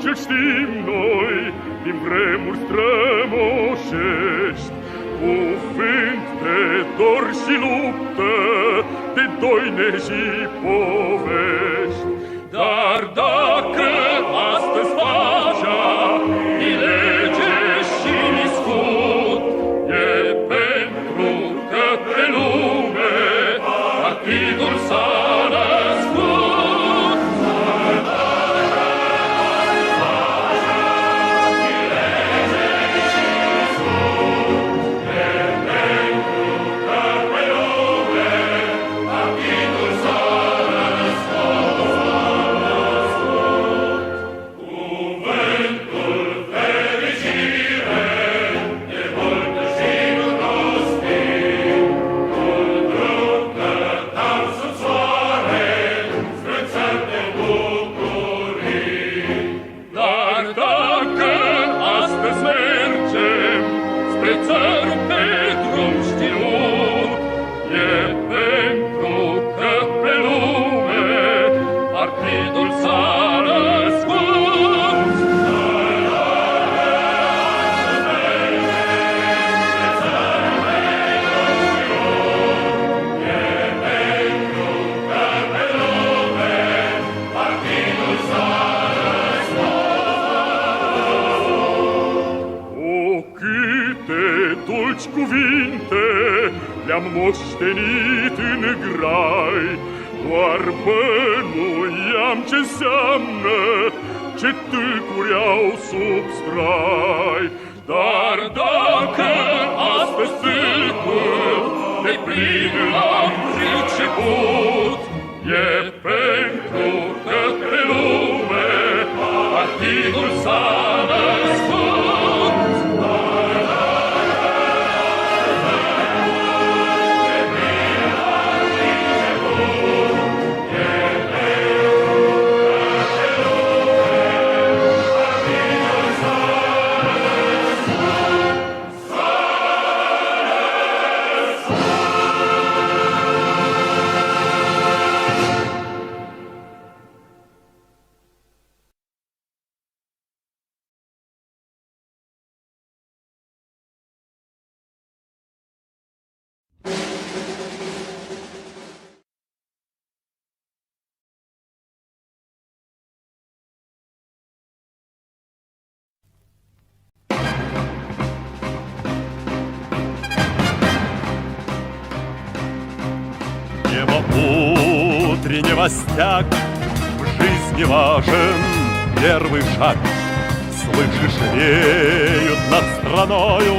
ce știm noi din vremuri strămoșești, cu vânt de dor și luptă, de doine și povești. Dar dacă astăzi pacea e lege și scut, e pentru că pe lume partidul s-a născut. Cuvinte le-am moștenit în grai, doar bănuiam ce înseamnă, ce tâlcuri au sub strai. Dar dacă astăzi tâlcul de plin l-am priceput, e pentru că pe lume partidul s-a născut. Утреннего стяг в жизни важен первый шаг. Слышишь, реют над страною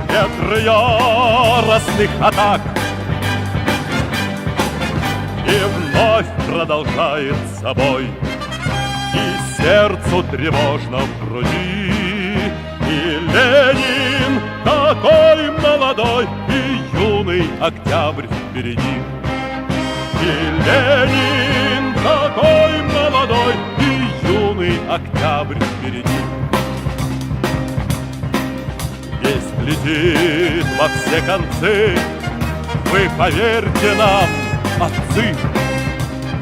ветры яростных атак. И вновь продолжается бой, и сердцу тревожно в груди. И Ленин такой молодой, и юный октябрь впереди. И Ленин такой молодой, и юный октябрь впереди. Весть летит во все концы, вы поверьте нам, отцы,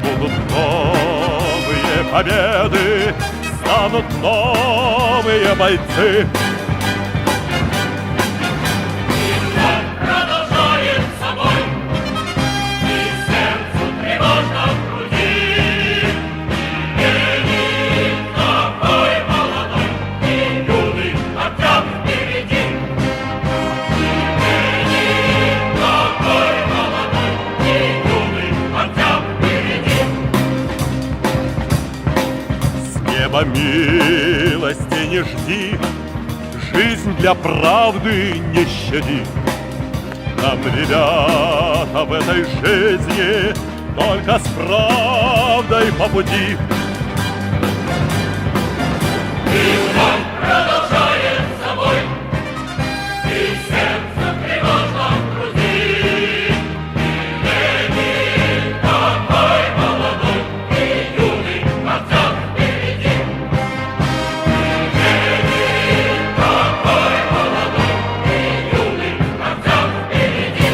будут новые победы, станут новые бойцы. Милости не жди, жизнь для правды не щади. Нам, ребята, в этой жизни только с правдой по пути. И он продолжает собой, и сердце тревожно в груди. И Ленин такой молодой, и юный октябрь впереди. Ленин такой молодой, и юный октябрь впереди.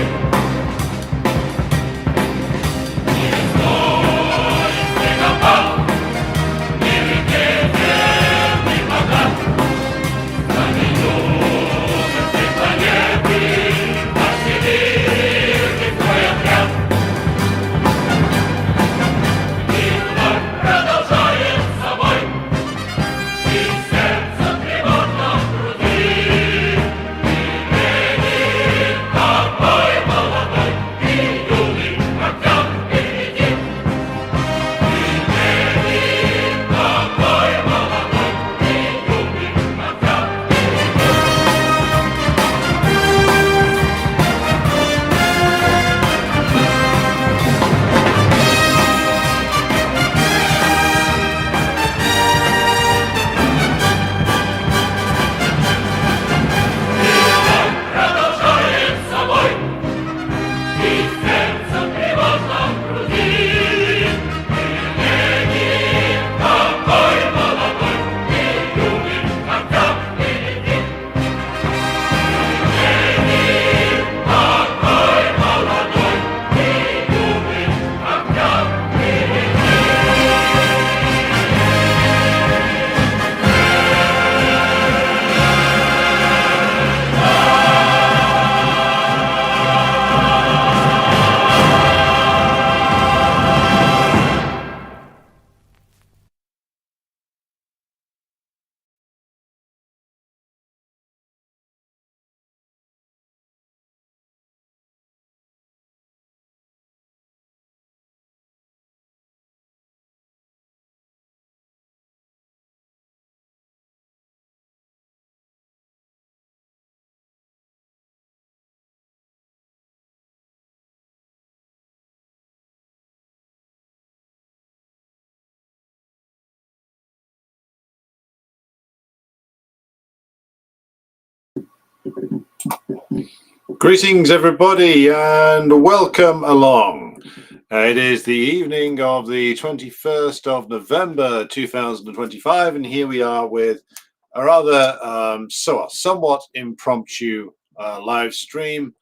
Не стой, снегопад, не летите. Greetings, everybody, and welcome along. It is the evening of the 21st of November 2025, and here we are with a rather somewhat impromptu live stream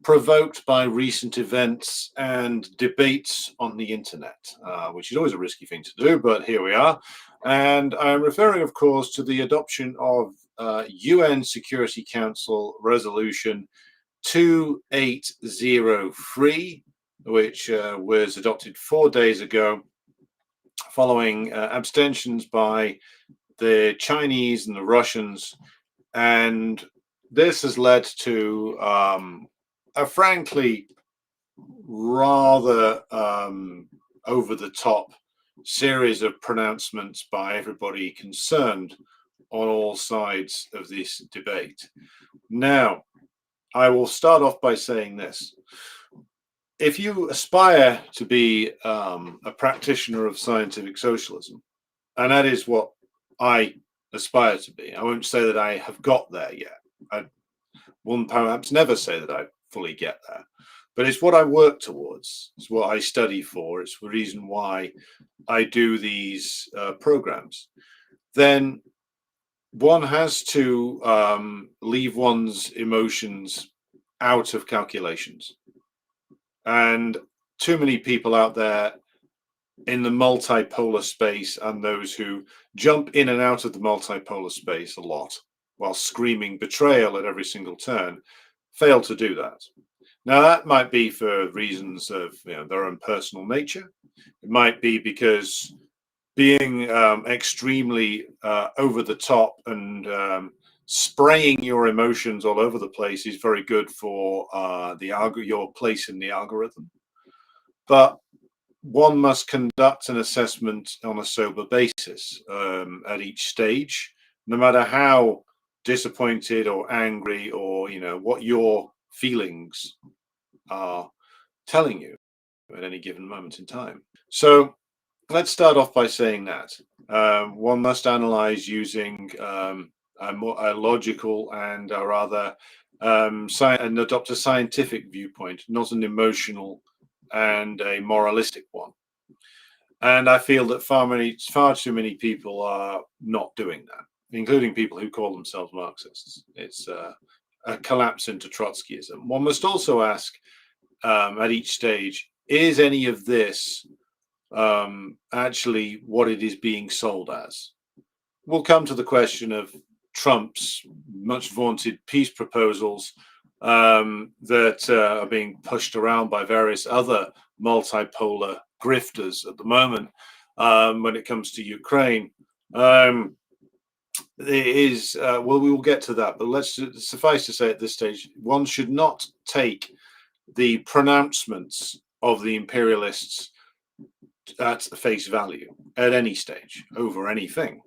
provoked by recent events and debates on the internet, which is always a risky thing to do, but here we are. And I'm referring, of course, to the adoption of UN Security Council Resolution 2803, which was adopted 4 days ago following abstentions by the Chinese and the Russians. And this has led to a frankly rather over the top series of pronouncements by everybody concerned on all sides of this debate. Now, I will start off by saying this. If you aspire to be a practitioner of scientific socialism, and that is what I aspire to be, I won't say that I have got there yet. I will perhaps never say that I fully get there, but it's what I work towards. It's what I study for. It's the reason why I do these programs. Then one has to leave one's emotions out of calculations. And too many people out there in the multipolar space, and those who jump in and out of the multipolar space a lot while screaming betrayal at every single turn, fail to do that. Now, that might be for reasons of their own personal nature. It might be because being extremely over the top and spraying your emotions all over the place is very good for your place in the algorithm. But one must conduct an assessment on a sober basis at each stage, no matter how disappointed or angry or what your feelings are telling you at any given moment in time. So let's start off by saying that one must analyze using a logical and a rather and adopt a scientific viewpoint, not an emotional and a moralistic one. And I feel that far too many people are not doing that, including people who call themselves Marxists. It's a collapse into Trotskyism. One must also ask at each stage, is any of this actually what it is being sold as? We'll come to the question of Trump's much vaunted peace proposals that are being pushed around by various other multipolar grifters at the moment when it comes to Ukraine. Well, we will get to that, but let's suffice to say at this stage, one should not take the pronouncements of the imperialists at face value at any stage over anything.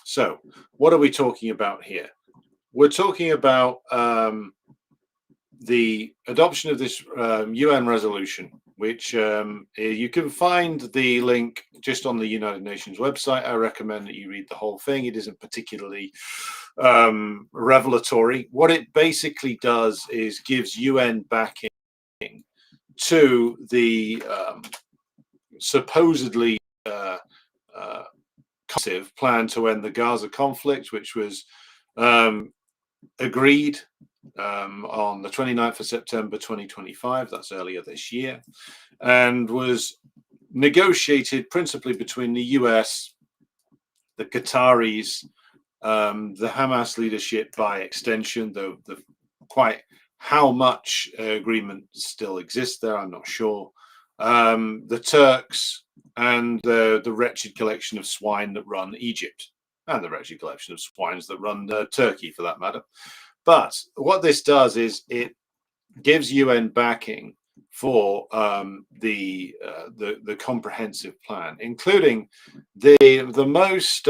So what are we talking about here? We're talking about the adoption of this UN resolution, which you can find the link just on the United Nations website. I recommend that you read the whole thing. It isn't particularly revelatory. What it basically does is gives UN backing to the supposedly plan to end the Gaza conflict, which was agreed on the 29th of September 2025, that's earlier this year, and was negotiated principally between the US, the Qataris, the Hamas leadership by extension, though quite how much agreement still exists there, I'm not sure. The Turks and the wretched collection of swine that run Egypt, and the wretched collection of swines that run Turkey, for that matter. But what this does is it gives UN backing for the comprehensive plan, including the most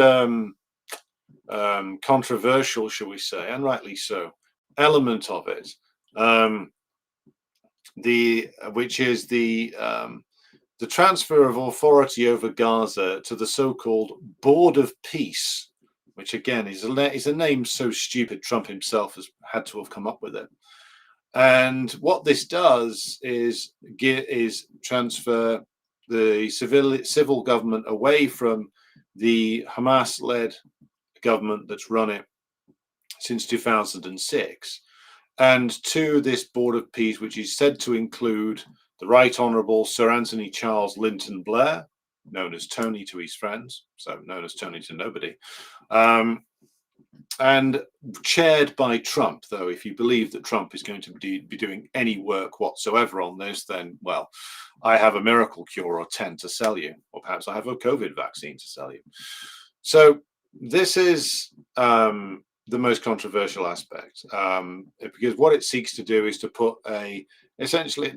controversial, shall we say, and rightly so, element of it, which is the transfer of authority over Gaza to the so-called Board of Peace which again is a name so stupid Trump himself has had to have come up with it. And what this does is transfer the civil government away from the Hamas-led government that's run it since 2006, and to this Board of Peace, which is said to include the Right Honourable Sir Anthony Charles Linton Blair, known as Tony to his friends, so known as Tony to nobody, and chaired by Trump. Though if you believe that Trump is going to be doing any work whatsoever on this, then, well, I have a miracle cure or 10 to sell you, or perhaps I have a COVID vaccine to sell you. So this is the most controversial aspect, because what it seeks to do is to put essentially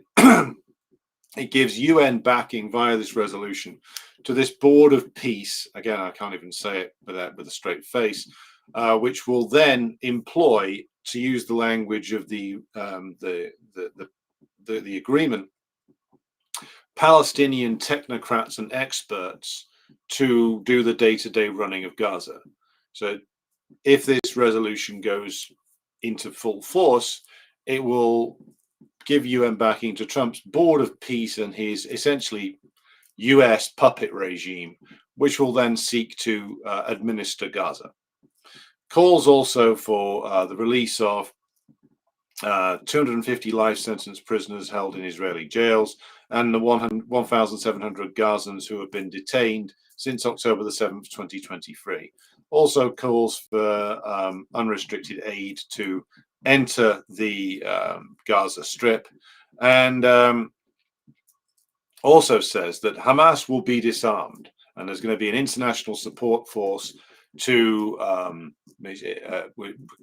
it gives UN backing via this resolution to this Board of Peace. Again, I can't even say it with a straight face, which will then employ, to use the language of the agreement, Palestinian technocrats and experts to do the day-to-day running of Gaza. So if this resolution goes into full force, it will give UN backing to Trump's Board of Peace and his essentially US puppet regime, which will then seek to administer Gaza. Calls also for the release of 250 life sentence prisoners held in Israeli jails and the 1,700 Gazans who have been detained since October the 7th, 2023. Also calls for unrestricted aid to enter the Gaza Strip, and also says that Hamas will be disarmed and there's going to be an international support force to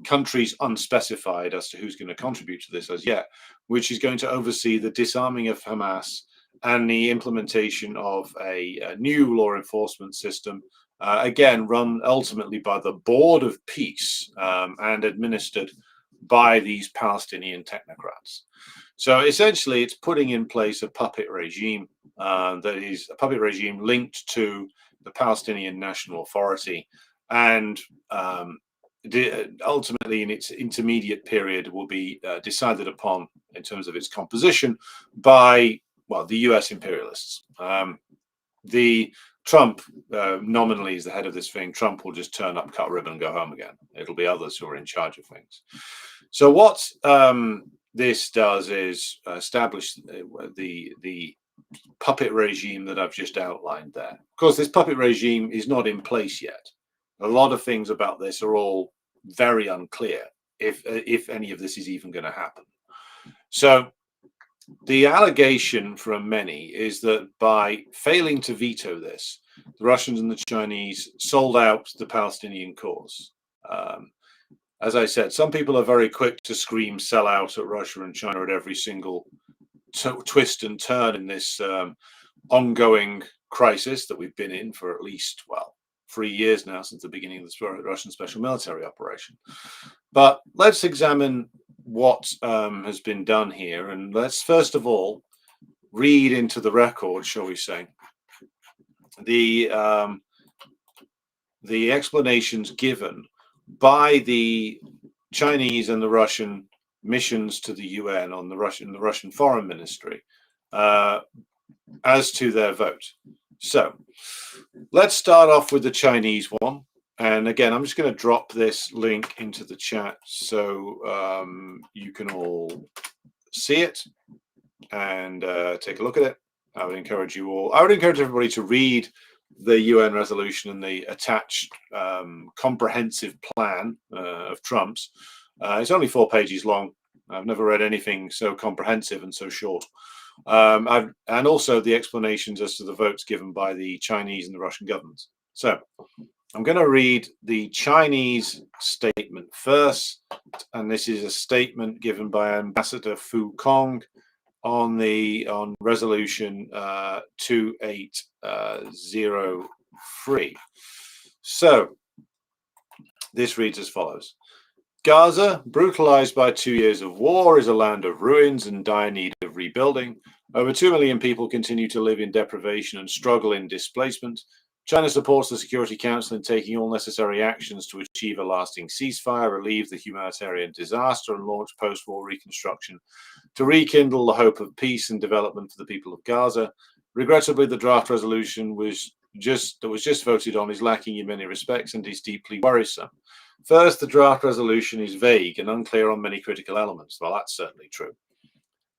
countries unspecified as to who's going to contribute to this as yet, which is going to oversee the disarming of Hamas and the implementation of a new law enforcement system, again run ultimately by the Board of Peace and administered by these Palestinian technocrats. So essentially it's putting in place a puppet regime that is a puppet regime linked to the Palestinian National Authority, and ultimately in its intermediate period will be decided upon in terms of its composition by, well, the US imperialists. The Trump nominally is the head of this thing. Trump will just turn up, cut a ribbon, and go home again. It'll be others who are in charge of things. So what this does is establish the puppet regime that I've just outlined there. Of course, this puppet regime is not in place yet. A lot of things about this are all very unclear, if any of this is even going to happen. So the allegation from many is that by failing to veto this, the Russians and the Chinese sold out the Palestinian cause. As I said, some people are very quick to scream sell out at Russia and China at every single twist and turn in this ongoing crisis that we've been in for at least, well, 3 years now, since the beginning of the Russian special military operation. But let's examine what has been done here, and let's first of all read into the record, shall we say, the explanations given by the Chinese and the Russian missions to the UN on the Russian Foreign Ministry as to their vote. So let's start off with the Chinese one. And again, I'm just going to drop this link into the chat so you can all see it and take a look at it. I would encourage everybody to read the UN resolution and the attached comprehensive plan of Trump's. It's only 4 pages long. I've never read anything so comprehensive and so short. And also the explanations as to the votes given by the Chinese and the Russian governments. So I'm going to read the Chinese statement first, and this is a statement given by Ambassador Fu Kong on resolution 2803. So this reads as follows. Gaza, brutalized by 2 years of war, is a land of ruins and dire need of rebuilding. Over 2 million people continue to live in deprivation and struggle in displacement. China supports the Security Council in taking all necessary actions to achieve a lasting ceasefire, relieve the humanitarian disaster, and launch post-war reconstruction to rekindle the hope of peace and development for the people of Gaza. Regrettably, the draft resolution that was just voted on is lacking in many respects and is deeply worrisome. First, the draft resolution is vague and unclear on many critical elements. Well, that's certainly true.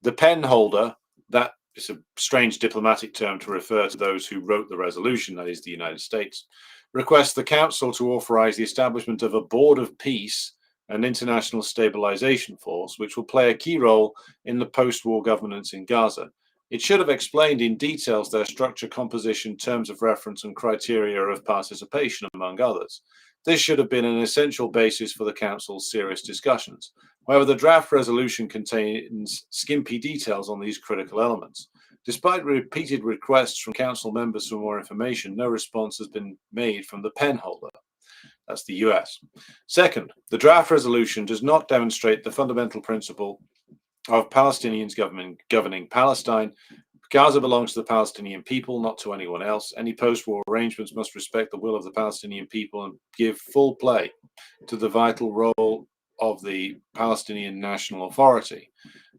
The pen holder, that is a strange diplomatic term to refer to those who wrote the resolution, that is the United States, requests the Council to authorize the establishment of a Board of Peace and International Stabilization Force, which will play a key role in the post-war governance in Gaza. It should have explained in details their structure, composition, terms of reference, and criteria of participation, among others. This should have been an essential basis for the Council's serious discussions. However, the draft resolution contains skimpy details on these critical elements. Despite repeated requests from Council members for more information, no response has been made from the pen holder. That's the US. Second, the draft resolution does not demonstrate the fundamental principle of Palestinians governing Palestine. Gaza belongs to the Palestinian people, not to anyone else. Any post-war arrangements must respect the will of the Palestinian people and give full play to the vital role of the Palestinian National Authority.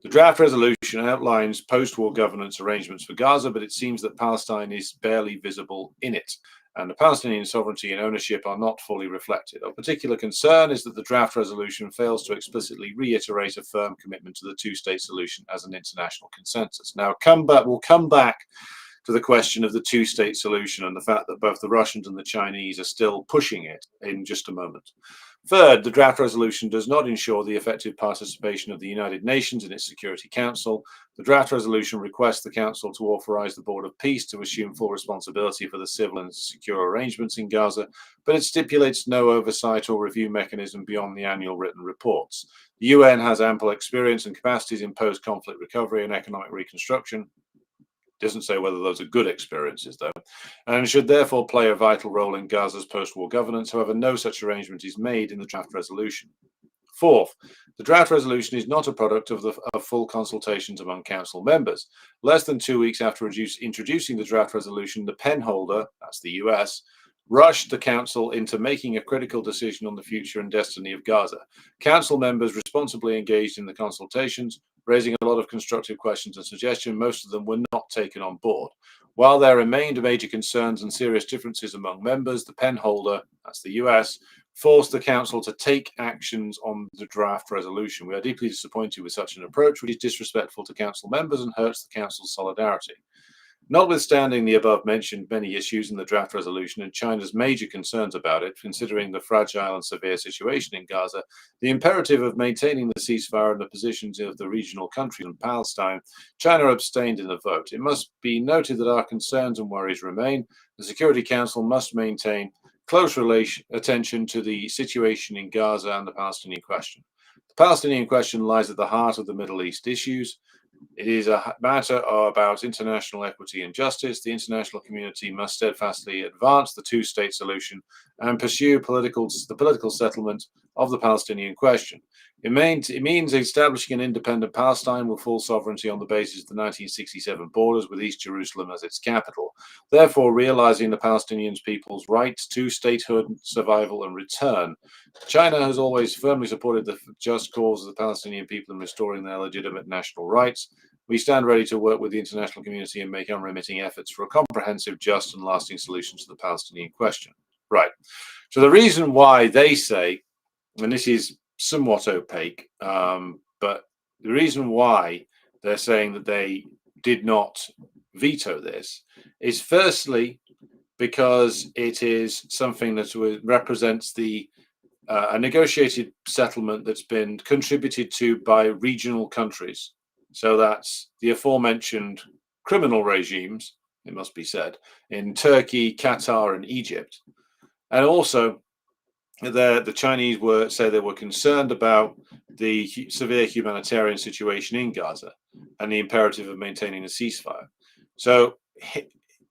The draft resolution outlines post-war governance arrangements for Gaza, but it seems that Palestine is barely visible in it, and the Palestinian sovereignty and ownership are not fully reflected. Of particular concern is that the draft resolution fails to explicitly reiterate a firm commitment to the two-state solution as an international consensus. Now, we'll come back to the question of the two-state solution and the fact that both the Russians and the Chinese are still pushing it in just a moment. Third, the draft resolution does not ensure the effective participation of the United Nations in its Security Council. The draft resolution requests the Council to authorize the Board of Peace to assume full responsibility for the civil and secure arrangements in Gaza, but it stipulates no oversight or review mechanism beyond the annual written reports. The UN has ample experience and capacities in post-conflict recovery and economic reconstruction. Doesn't say whether those are good experiences, though, and should therefore play a vital role in Gaza's post-war governance. However, no such arrangement is made in the draft resolution. Fourth, the draft resolution is not a product of full consultations among Council members. Less than 2 weeks after introducing the draft resolution, the pen holder, that's the US, rushed the Council into making a critical decision on the future and destiny of Gaza. Council members responsibly engaged in the consultations, raising a lot of constructive questions and suggestions. Most of them were not taken on board. While there remained major concerns and serious differences among members, the pen holder, that's the US, forced the Council to take actions on the draft resolution. We are deeply disappointed with such an approach, which is disrespectful to Council members and hurts the Council's solidarity. Notwithstanding the above-mentioned many issues in the draft resolution and China's major concerns about it, considering the fragile and severe situation in Gaza, the imperative of maintaining the ceasefire and the positions of the regional countries and Palestine, China abstained in the vote. It must be noted that our concerns and worries remain. The Security Council must maintain close attention to the situation in Gaza and the Palestinian question. The Palestinian question lies at the heart of the Middle East issues. It is a matter about international equity and justice. The international community must steadfastly advance the two-state solution and pursue the political settlement of the Palestinian question. It means establishing an independent Palestine with full sovereignty on the basis of the 1967 borders with East Jerusalem as its capital, therefore realizing the Palestinian people's rights to statehood, survival, and return. China has always firmly supported the just cause of the Palestinian people in restoring their legitimate national rights. We stand ready to work with the international community and make unremitting efforts for a comprehensive, just, and lasting solution to the Palestinian question. Right. So the reason why they say, and this is somewhat opaque, but the reason why they're saying that they did not veto this is firstly because it is something that represents a negotiated settlement that's been contributed to by regional countries. So that's the aforementioned criminal regimes, it must be said, in Turkey, Qatar, and Egypt. And also, the Chinese they were concerned about the severe humanitarian situation in Gaza and the imperative of maintaining a ceasefire. So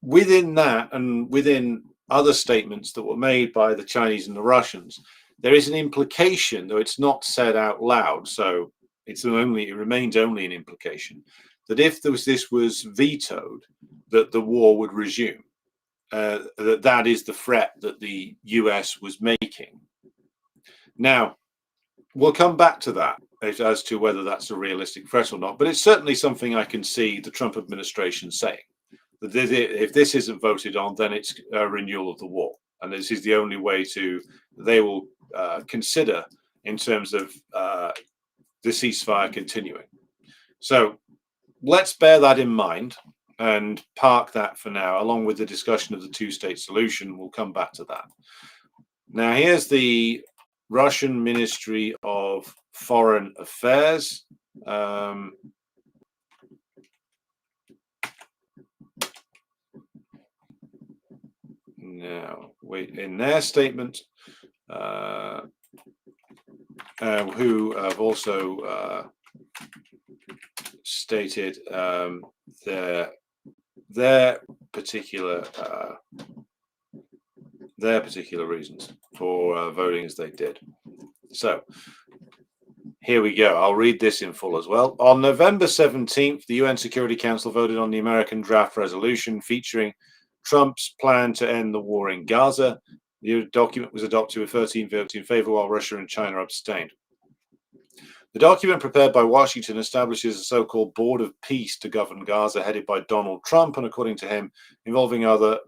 within that and within other statements that were made by the Chinese and the Russians, there is an implication, though it's not said out loud, so it remains only an implication, that if this was vetoed, that the war would resume. that is the threat that the US was making. Now, we'll come back to that as to whether that's a realistic threat or not, but it's certainly something I can see the Trump administration saying, that if this isn't voted on, then it's a renewal of the war. And this is the only way they will consider in terms of the ceasefire continuing. So let's bear that in mind and park that for now, along with the discussion of the two-state solution. We'll come back to that. Now, here's the Russian Ministry of Foreign Affairs. Now, in their statement, who have also stated their particular reasons for voting as they did. So here we go. I'll read this in full as well. On November 17th, the UN Security Council voted on the American draft resolution featuring Trump's plan to end the war in Gaza. The document was adopted with 13 votes in favor, while Russia and China abstained. The document prepared by Washington establishes a so-called Board of Peace to govern Gaza, headed by Donald Trump, and according to him, involving other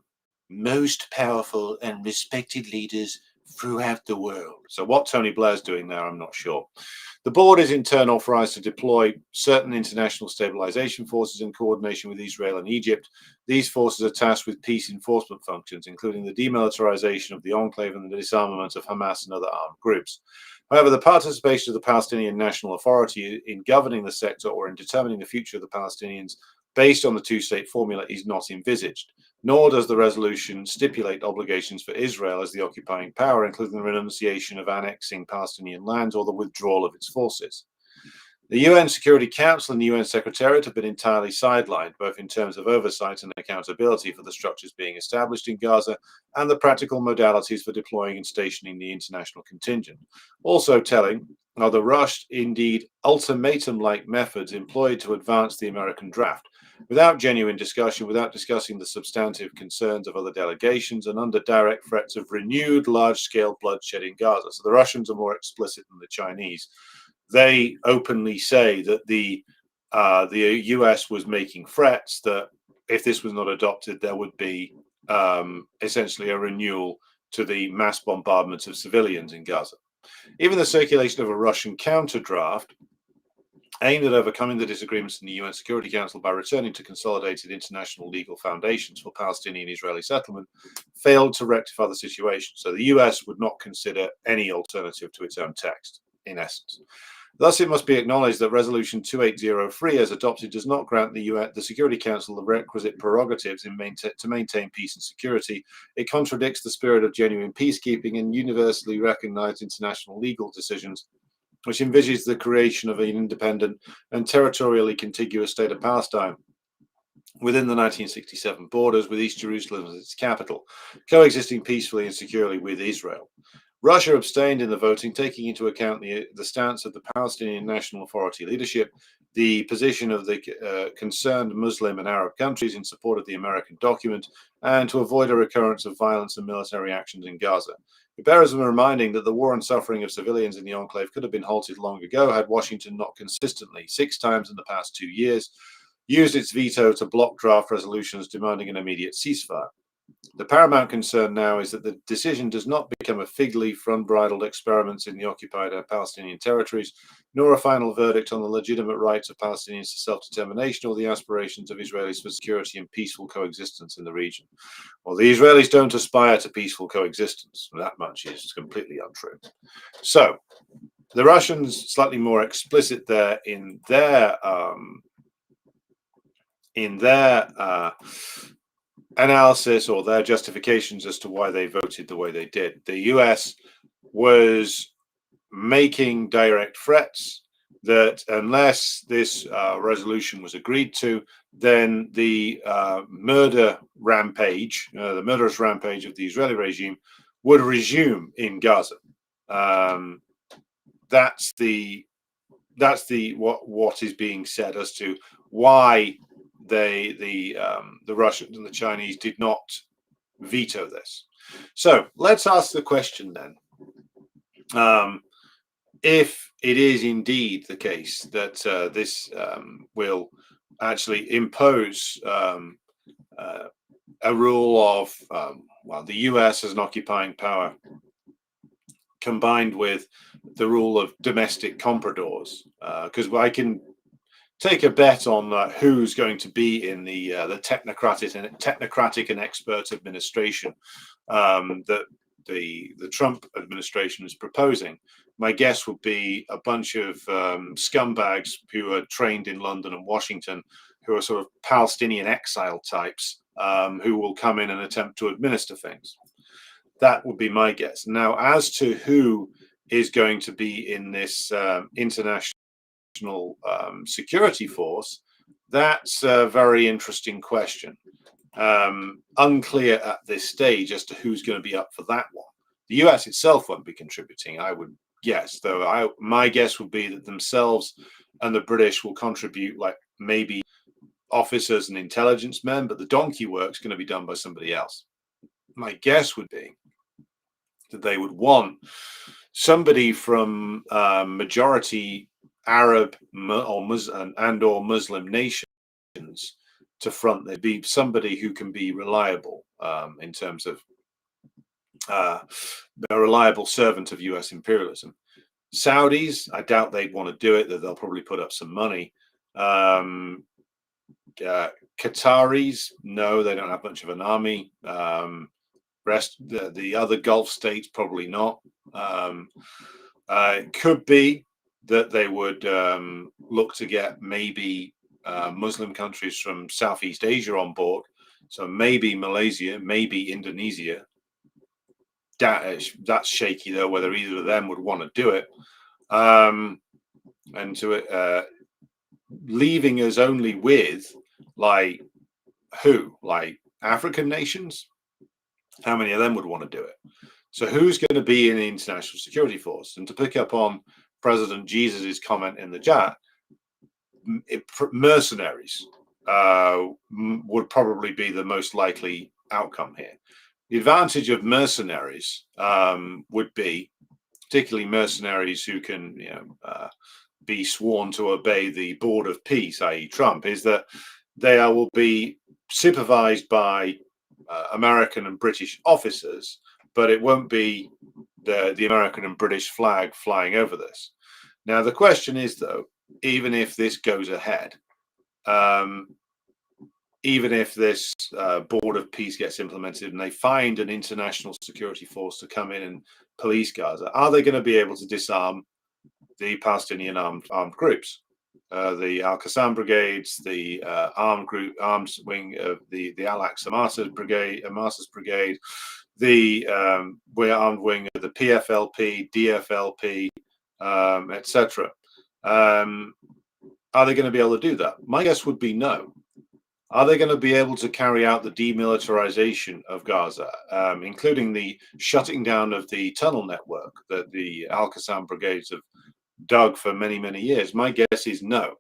most powerful and respected leaders throughout the world. So what Tony Blair's doing there, I'm not sure. The board is in turn authorized to deploy certain international stabilization forces in coordination with Israel and Egypt. These forces are tasked with peace enforcement functions, including the demilitarization of the enclave and the disarmament of Hamas and other armed groups. However, the participation of the Palestinian National Authority in governing the sector or in determining the future of the Palestinians based on the two-state formula is not envisaged, nor does the resolution stipulate obligations for Israel as the occupying power, including the renunciation of annexing Palestinian lands or the withdrawal of its forces. The UN Security Council and the UN Secretariat have been entirely sidelined, both in terms of oversight and accountability for the structures being established in Gaza and the practical modalities for deploying and stationing the international contingent. Also telling are the rushed, indeed ultimatum-like methods employed to advance the American draft, without genuine discussion, without discussing the substantive concerns of other delegations, and under direct threats of renewed large-scale bloodshed in Gaza. So the Russians are more explicit than the Chinese. They openly say that the US was making threats that if this was not adopted, there would be essentially a renewal to the mass bombardment of civilians in Gaza. Even the circulation of a Russian counter-draft aimed at overcoming the disagreements in the UN Security Council by returning to consolidated international legal foundations for Palestinian-Israeli settlement failed to rectify the situation. So the US would not consider any alternative to its own text, in essence. Thus, it must be acknowledged that Resolution 2803, as adopted, does not grant the Security Council the requisite prerogatives to maintain peace and security. It contradicts the spirit of genuine peacekeeping and universally recognized international legal decisions, which envisages the creation of an independent and territorially contiguous state of Palestine within the 1967 borders, with East Jerusalem as its capital, coexisting peacefully and securely with Israel. Russia abstained in the voting, taking into account the stance of the Palestinian National Authority leadership, the position of the concerned Muslim and Arab countries in support of the American document, and to avoid a recurrence of violence and military actions in Gaza. It bears reminding that the war and suffering of civilians in the enclave could have been halted long ago had Washington not consistently, 6 times in the past 2 years, used its veto to block draft resolutions demanding an immediate ceasefire. The paramount concern now is that the decision does not become a fig leaf for unbridled experiments in the occupied Palestinian territories, nor a final verdict on the legitimate rights of Palestinians to self-determination or the aspirations of Israelis for security and peaceful coexistence in the region. Well, the Israelis don't aspire to peaceful coexistence. That much is completely untrue. So, the Russians, slightly more explicit there in their analysis or their justifications as to why they voted the way they did. The US was making direct threats that unless this resolution was agreed to, then the murderous rampage of the Israeli regime would resume in Gaza. That's what is being said as to why the Russians and the Chinese did not veto this. So let's ask the question then. If it is indeed the case that this will actually impose a rule of, well, the US as an occupying power combined with the rule of domestic compradors, because I can take a bet on who's going to be in the technocratic and expert administration that the Trump administration is proposing. My guess would be a bunch of scumbags who are trained in London and Washington, who are sort of Palestinian exile types, who will come in and attempt to administer things. That would be my guess. Now, as to who is going to be in this international security force, that's a very interesting question. Unclear at this stage as to who's going to be up for that one. The US itself won't be contributing, I would guess, though my guess would be that themselves and the British will contribute, like maybe officers and intelligence men, but the donkey work's going to be done by somebody else. My guess would be that they would want somebody from majority Arab or Muslim nations to front. There'd be somebody who can be reliable in terms of a reliable servant of US imperialism. Saudis, I doubt they'd want to do it, that they'll probably put up some money. Qataris, no, they don't have much of an army. The other Gulf states, probably not. It could be that they would look to get maybe Muslim countries from Southeast Asia on board. So maybe Malaysia, maybe Indonesia. That's shaky, though, whether either of them would want to do it. And to it, leaving us only with, like, who? Like African nations? How many of them would want to do it? So who's going to be in the international security force? And to pick up on President Jesus's comment in the chat, mercenaries would probably be the most likely outcome here. The advantage of mercenaries would be, particularly mercenaries who can, be sworn to obey the Board of Peace, i.e. Trump, is that they will be supervised by American and British officers, but it won't be the American and British flag flying over this. Now, the question is, though, even if this goes ahead, even if this Board of Peace gets implemented and they find an international security force to come in and police Gaza, are they going to be able to disarm the Palestinian armed groups? The Al-Qassam brigades, the armed wing of the Al-Aqsa Martyrs brigade, the armed wing of the PFLP, DFLP, etc. Are they going to be able to do that? My guess would be no. Are they going to be able to carry out the demilitarization of Gaza, including the shutting down of the tunnel network that the Al-Qassam brigades have dug for many, many years? My guess is no.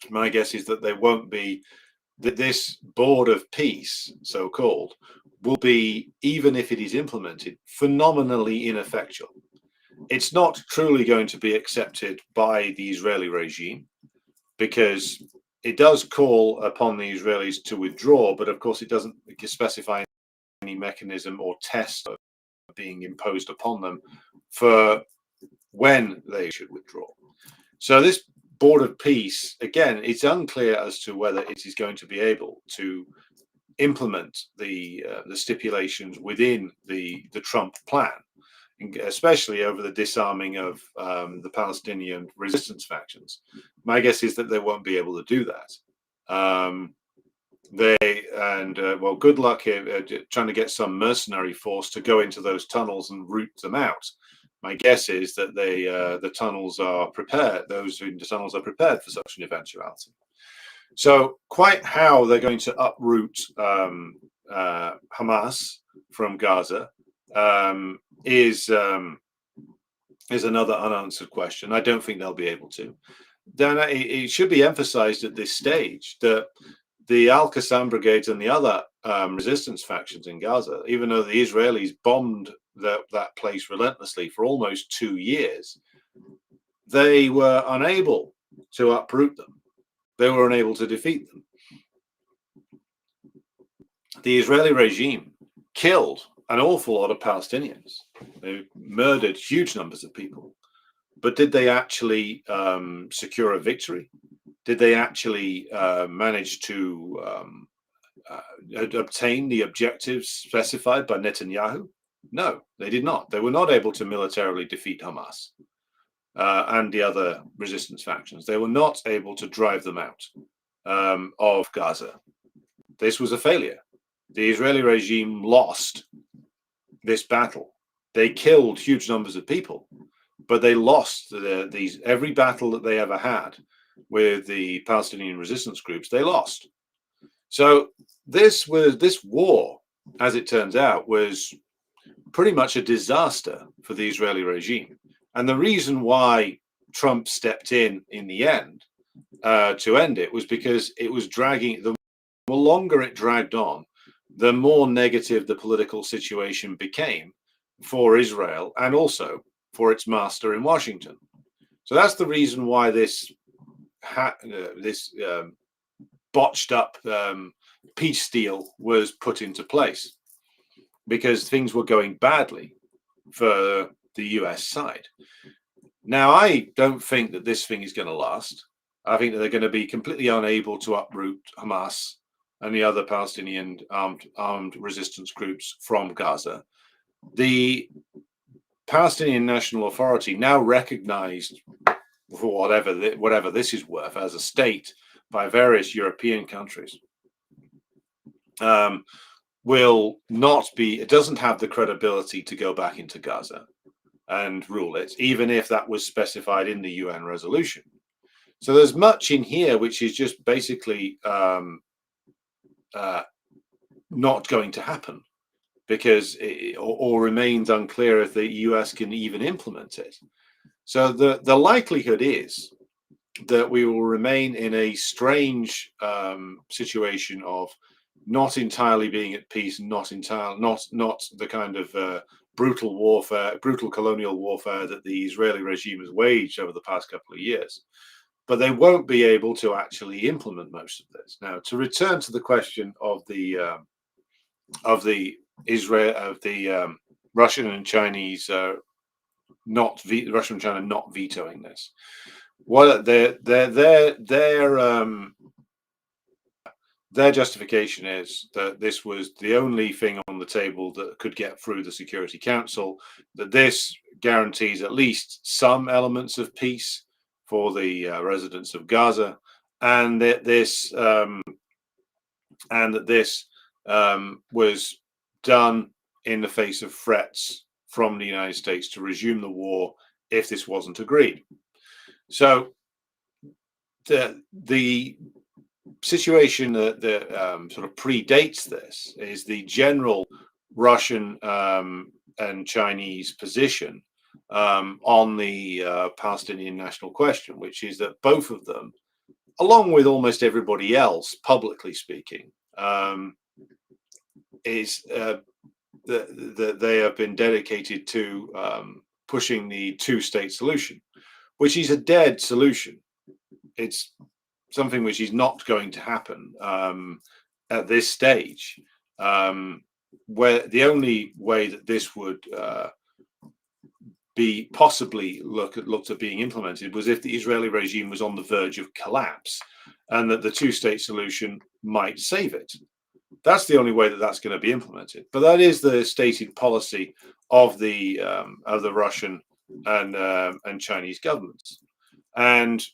My guess is that they won't be, that this Board of Peace, so-called, will be, even if it is implemented, phenomenally ineffectual. It's not truly going to be accepted by the Israeli regime, because it does call upon the Israelis to withdraw, but of course it doesn't specify any mechanism or test of being imposed upon them for when they should withdraw. So this Board of Peace, again, it's unclear as to whether it is going to be able to implement the stipulations within the Trump plan, especially over the disarming of the Palestinian resistance factions. My guess is that they won't be able to do that. Well, good luck here trying to get some mercenary force to go into those tunnels and root them out. My guess is that the tunnels are prepared. Those in the tunnels are prepared for such an eventuality. So, quite how they're going to uproot Hamas from Gaza is another unanswered question. I don't think they'll be able to. Then it should be emphasized at this stage that the Al-Qassam brigades and the other resistance factions in Gaza, even though the Israelis bombed that place relentlessly for almost 2 years, they were unable to uproot them. They were unable to defeat them. The Israeli regime killed an awful lot of Palestinians. They murdered huge numbers of people. But did they actually secure a victory? Did they actually manage to obtain the objectives specified by Netanyahu? No, they did not. They were not able to militarily defeat Hamas and the other resistance factions. They were not able to drive them out of Gaza. This was a failure. The Israeli regime lost this battle. They killed huge numbers of people, but they lost every battle that they ever had with the Palestinian resistance groups. They lost. So this war, as it turns out, was pretty much a disaster for the Israeli regime. And the reason why Trump stepped in the end to end it was because it was dragging. The longer it dragged on, the more negative the political situation became for Israel and also for its master in Washington. So that's the reason why this botched up peace deal was put into place, because things were going badly for the US side. Now, I don't think that this thing is going to last. I think that they're going to be completely unable to uproot Hamas and the other Palestinian armed resistance groups from Gaza. The Palestinian National Authority, now recognized for whatever this is worth as a state by various European countries, will not be, it doesn't have the credibility to go back into Gaza and rule it, even if that was specified in the UN resolution. So there's much in here which is just basically not going to happen, because or remains unclear if the US can even implement it. So the likelihood is that we will remain in a strange situation of not entirely being at peace, not the kind of brutal warfare, brutal colonial warfare that the Israeli regime has waged over the past couple of years. But they won't be able to actually implement most of this. Now, to return to the question of the Russian and Chinese Russian and China not vetoing this, what their justification is that this was the only thing on the table that could get through the Security Council, that this guarantees at least some elements of peace for the residents of Gaza, and that this was done in the face of threats from the United States to resume the war if this wasn't agreed. So the situation that sort of predates this is the general Russian and Chinese position on the Palestinian national question, which is that both of them, along with almost everybody else, publicly speaking, is that they have been dedicated to pushing the two-state solution, which is a dead solution. It's something which is not going to happen at this stage, where the only way that this would be possibly looked at being implemented was if the Israeli regime was on the verge of collapse, and that the two-state solution might save it. That's the only way that that's going to be implemented. But that is the stated policy of the Russian and Chinese governments. And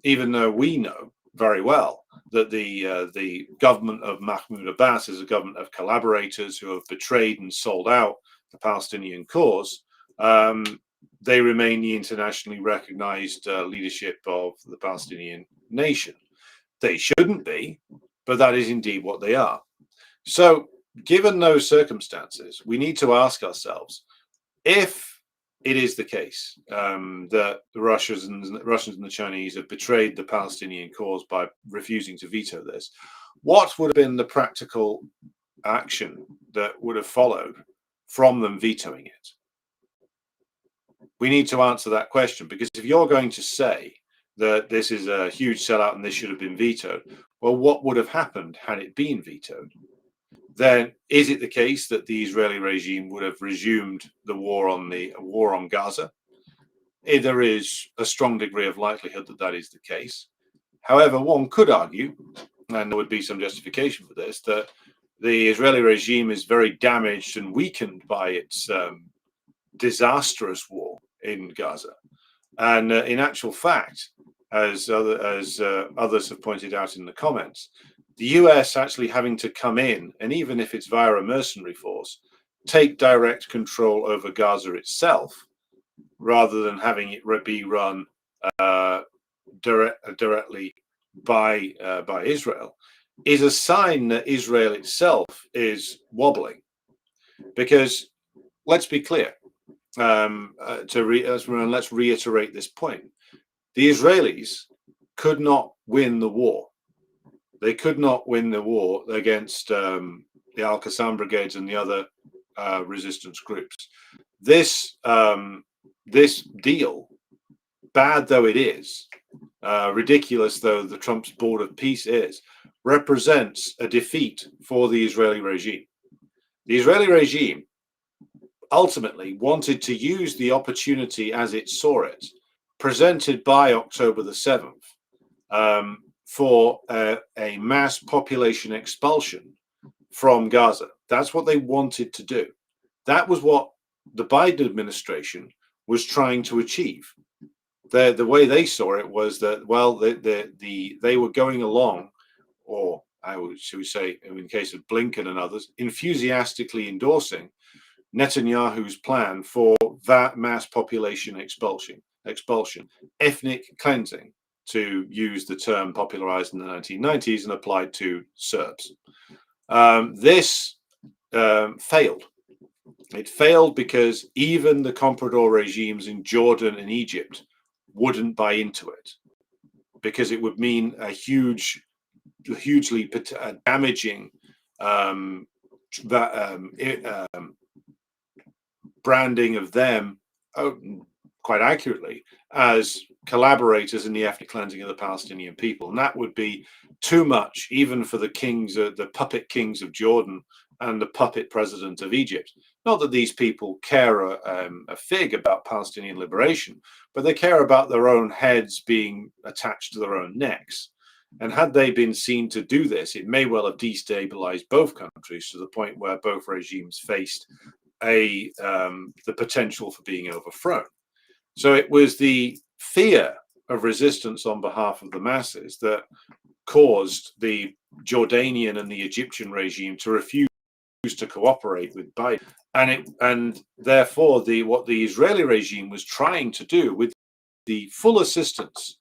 even though we know very well that the government of Mahmoud Abbas is a government of collaborators who have betrayed and sold out the Palestinian cause, they remain the internationally recognized leadership of the Palestinian nation. They shouldn't be, but that is indeed what they are. So, given those circumstances, we need to ask ourselves, if it is the case that the Russians and the Chinese have betrayed the Palestinian cause by refusing to veto this, what would have been the practical action that would have followed from them vetoing it? We need to answer that question, because if you're going to say that this is a huge sellout and this should have been vetoed, well, what would have happened had it been vetoed? Then is it the case that the Israeli regime would have resumed the war on Gaza? There is a strong degree of likelihood that that is the case. However, one could argue, and there would be some justification for this, that the Israeli regime is very damaged and weakened by its disastrous war in Gaza. And in actual fact, as others have pointed out in the comments, the US actually having to come in, and even if it's via a mercenary force, take direct control over Gaza itself, rather than having it be run directly by Israel, is a sign that Israel itself is wobbling. Because let's be clear, let's reiterate this point. The Israelis could not win the war. They could not win the war against the Al-Qassam brigades and the other resistance groups. This deal, bad though it is, ridiculous though the Trump's Board of Peace is, represents a defeat for the Israeli regime. The Israeli regime ultimately wanted to use the opportunity as it saw it, presented by October the 7th, for a mass population expulsion from Gaza. That's what they wanted to do. That was what the Biden administration was trying to achieve. The way they saw it was that, well, they were going along, or should we say, in the case of Blinken and others, enthusiastically endorsing Netanyahu's plan for that mass population expulsion, ethnic cleansing, to use the term popularized in the 1990s and applied to Serbs. This failed. It failed because even the comprador regimes in Jordan and Egypt wouldn't buy into it, because it would mean a hugely damaging branding of them, quite accurately, as collaborators in the ethnic cleansing of the Palestinian people. And that would be too much even for the kings, the puppet kings of Jordan and the puppet president of Egypt. Not that these people care a fig about Palestinian liberation, but they care about their own heads being attached to their own necks. And had they been seen to do this, it may well have destabilized both countries to the point where both regimes faced the potential for being overthrown. So it was the fear of resistance on behalf of the masses that caused the Jordanian and the Egyptian regime to refuse to cooperate with Biden, and therefore what the Israeli regime was trying to do, with the full assistance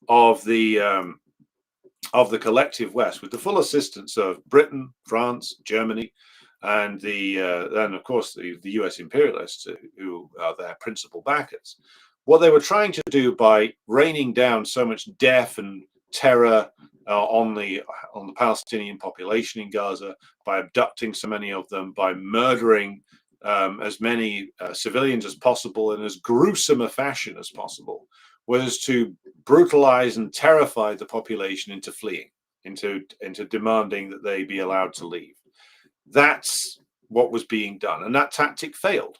of the collective West, with the full assistance of Britain, France, Germany, and of course the US imperialists, who are their principal backers. What they were trying to do by raining down so much death and terror on the Palestinian population in Gaza, by abducting so many of them, by murdering as many civilians as possible in as gruesome a fashion as possible, was to brutalize and terrify the population into fleeing, into demanding that they be allowed to leave. That's what was being done, and that tactic failed.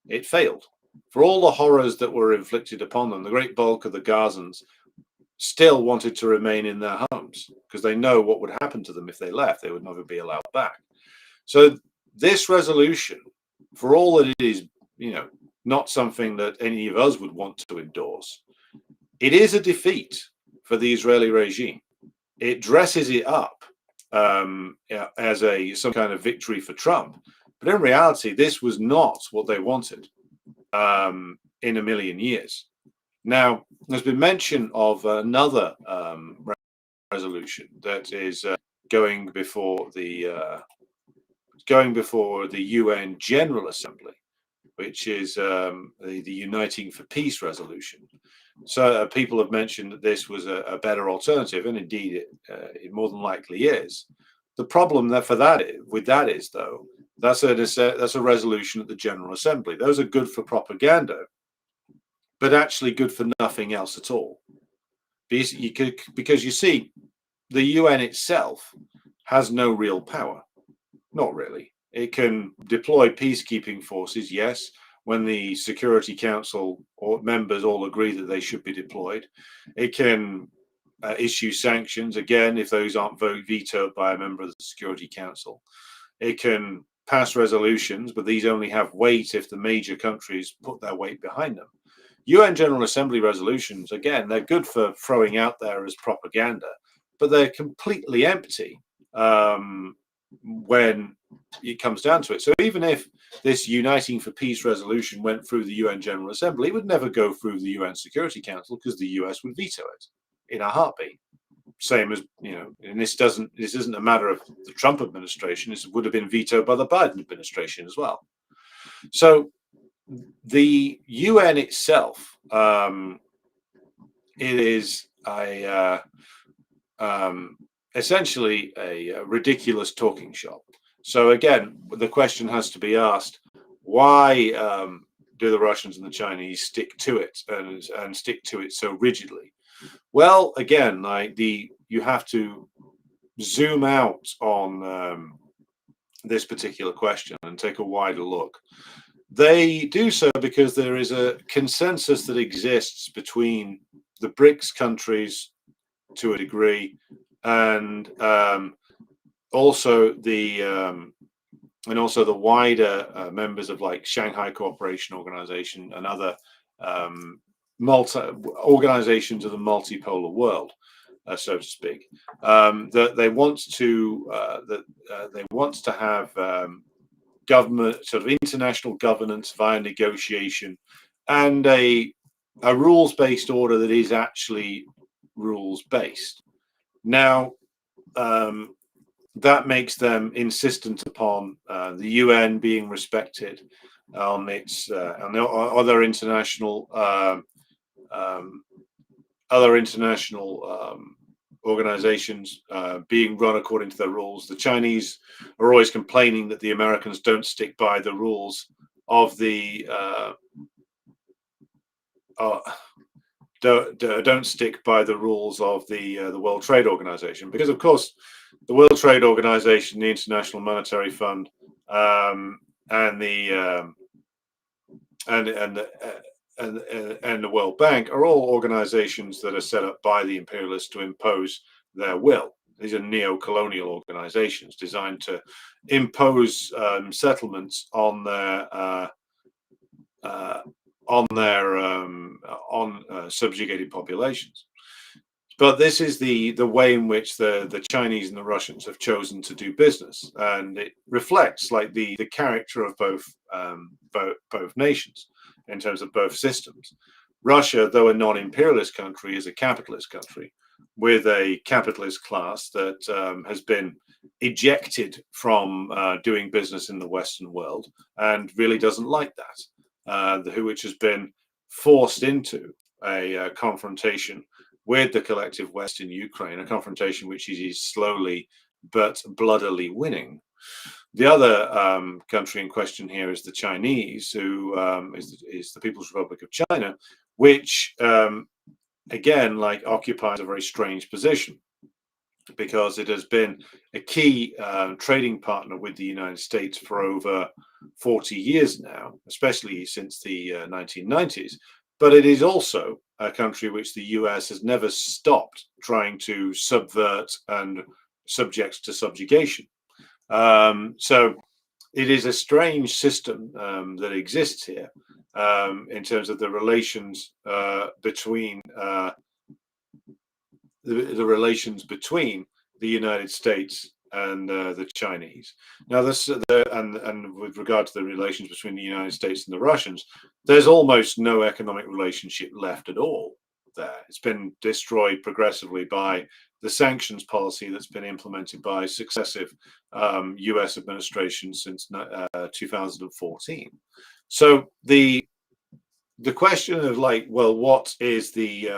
It failed. For all the horrors that were inflicted upon them, the great bulk of the Gazans still wanted to remain in their homes, because they know what would happen to them if they left. They would never be allowed back. So this resolution, for all that it is, not something that any of us would want to endorse, it is a defeat for the Israeli regime. It dresses it up as some kind of victory for Trump, but in reality, this was not what they wanted in a million years. Now, there's been mention of another resolution that is going before the UN General Assembly, which is the Uniting for Peace resolution. So people have mentioned that this was a better alternative, and indeed it more than likely is. The problem with that is though that's a resolution at the General Assembly. Those are good for propaganda, but actually good for nothing else at all. Because you see, the UN itself has no real power. Not really. It can deploy peacekeeping forces, yes, when the Security Council or members all agree that they should be deployed. It can issue sanctions, again, if those aren't vetoed by a member of the Security Council. It can pass resolutions, but these only have weight if the major countries put their weight behind them. UN General Assembly resolutions, again, they're good for throwing out there as propaganda, but they're completely empty when it comes down to it. So even if this Uniting for Peace resolution went through the UN General Assembly, it would never go through the UN Security Council because the US would veto it in a heartbeat. Same as, and this isn't a matter of the Trump administration, this would have been vetoed by the Biden administration as well. So the UN itself, it is essentially a ridiculous talking shop. So again, the question has to be asked: why do the Russians and the Chinese stick to it and stick to it so rigidly? Well, again, you have to zoom out on this particular question and take a wider look. They do so because there is a consensus that exists between the BRICS countries to a degree, and also the wider members of like Shanghai Cooperation Organization and other organizations of the multipolar world, so to speak, that they want to have government, sort of international governance via negotiation, and a rules-based order that is actually rules-based. Now, that makes them insistent upon the UN being respected on its and other international organizations being run according to their rules. The Chinese are always complaining that the Americans don't stick by the rules of the don't stick by the rules of the World Trade Organization, because of course the World Trade Organization, the International Monetary Fund, and the World Bank are all organizations that are set up by the imperialists to impose their will. These are neo-colonial organizations designed to impose settlements on subjugated populations. But this is the way in which the Chinese and the Russians have chosen to do business, and it reflects like the character of both nations in terms of both systems. Russia, though a non-imperialist country, is a capitalist country with a capitalist class that has been ejected from doing business in the Western world and really doesn't like that, which has been forced into a confrontation with the collective West in Ukraine, a confrontation which it is slowly but bloodily winning. The other country in question here is the Chinese, who is the People's Republic of China, which again, like, occupies a very strange position because it has been a key trading partner with the United States for over 40 years now, especially since the 1990s. But it is also a country which the US has never stopped trying to subvert and subject to subjugation. So it is a strange system that exists here in terms of the relations between the relations between the United States and the Chinese. Now, and with regard to the relations between the United States and the Russians, there's almost no economic relationship left at all there. It's been destroyed progressively by the sanctions policy that's been implemented by successive US administrations since 2014. So the the question of like, well, what is the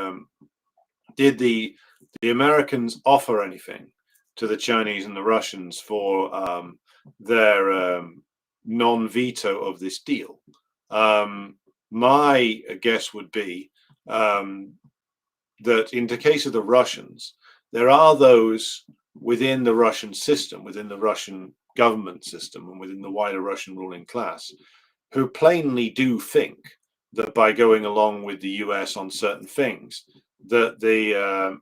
did the Americans offer anything to the Chinese and the Russians for their non-veto of this deal? My guess would be that in the case of the Russians, there are those within the Russian system, within the Russian government system, and within the wider Russian ruling class, who plainly do think that by going along with the US on certain things, that they are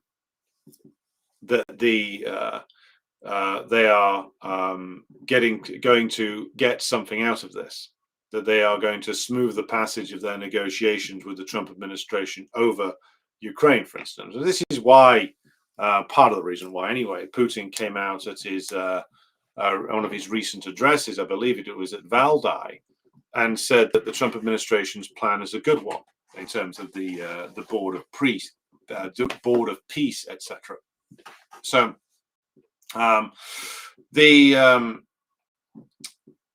going to get something out of this, that they are going to smooth the passage of their negotiations with the Trump administration over Ukraine, for instance. And this is why, part of the reason why, anyway, Putin came out at his one of his recent addresses, I believe it was at Valdai, and said that the Trump administration's plan is a good one in terms of the board of peace, etc. So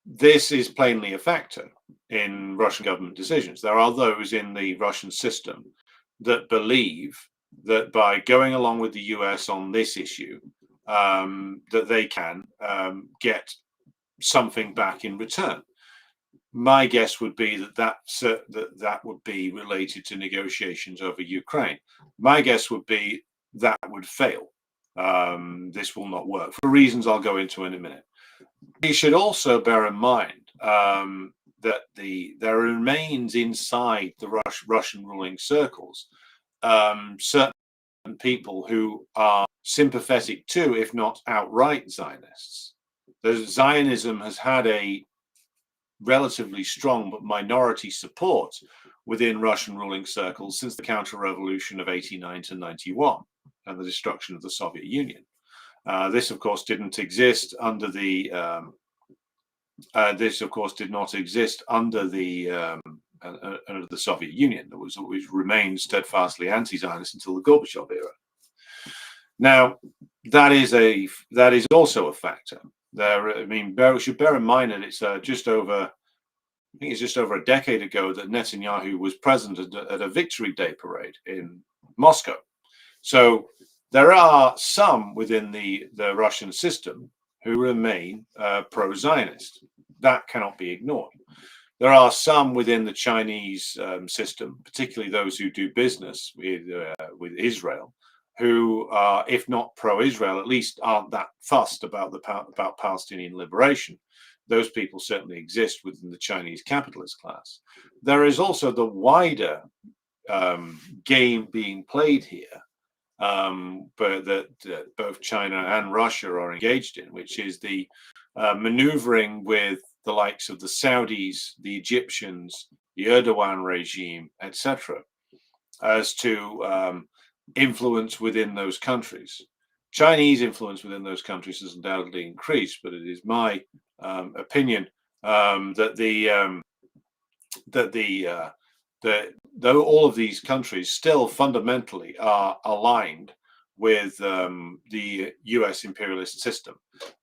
this is plainly a factor in Russian government decisions. There are those in the Russian system that believe that by going along with the US on this issue, that they can get something back in return. My guess would be that would be related to negotiations over Ukraine. My guess would be that would fail. This will not work for reasons I'll go into in a minute. We should also bear in mind that there remains inside the Russian ruling circles certain people who are sympathetic to, if not outright, Zionists. Zionism has had a relatively strong but minority support within Russian ruling circles since the counter-revolution of 89 to 91 and the destruction of the Soviet Union. This, of course, didn't exist under the. This, of course, did not exist under the Soviet Union. It was always remained steadfastly anti-Zionist until the Gorbachev era. Now, that is also a factor. We should bear in mind that it's just over a decade ago that Netanyahu was present at a Victory Day parade in Moscow. So there are some within the Russian system who remain pro-Zionist. That cannot be ignored. There are some within the Chinese system, particularly those who do business with Israel, who are, if not pro-Israel, at least aren't that fussed about Palestinian liberation. Those people certainly exist within the Chinese capitalist class. There is also the wider game being played here, but that both China and Russia are engaged in, which is the maneuvering with the likes of the Saudis, the Egyptians, the Erdogan regime, etc., as to influence within those countries. Chinese influence within those countries has undoubtedly increased, but it is my opinion that though all of these countries still fundamentally are aligned with the US imperialist system,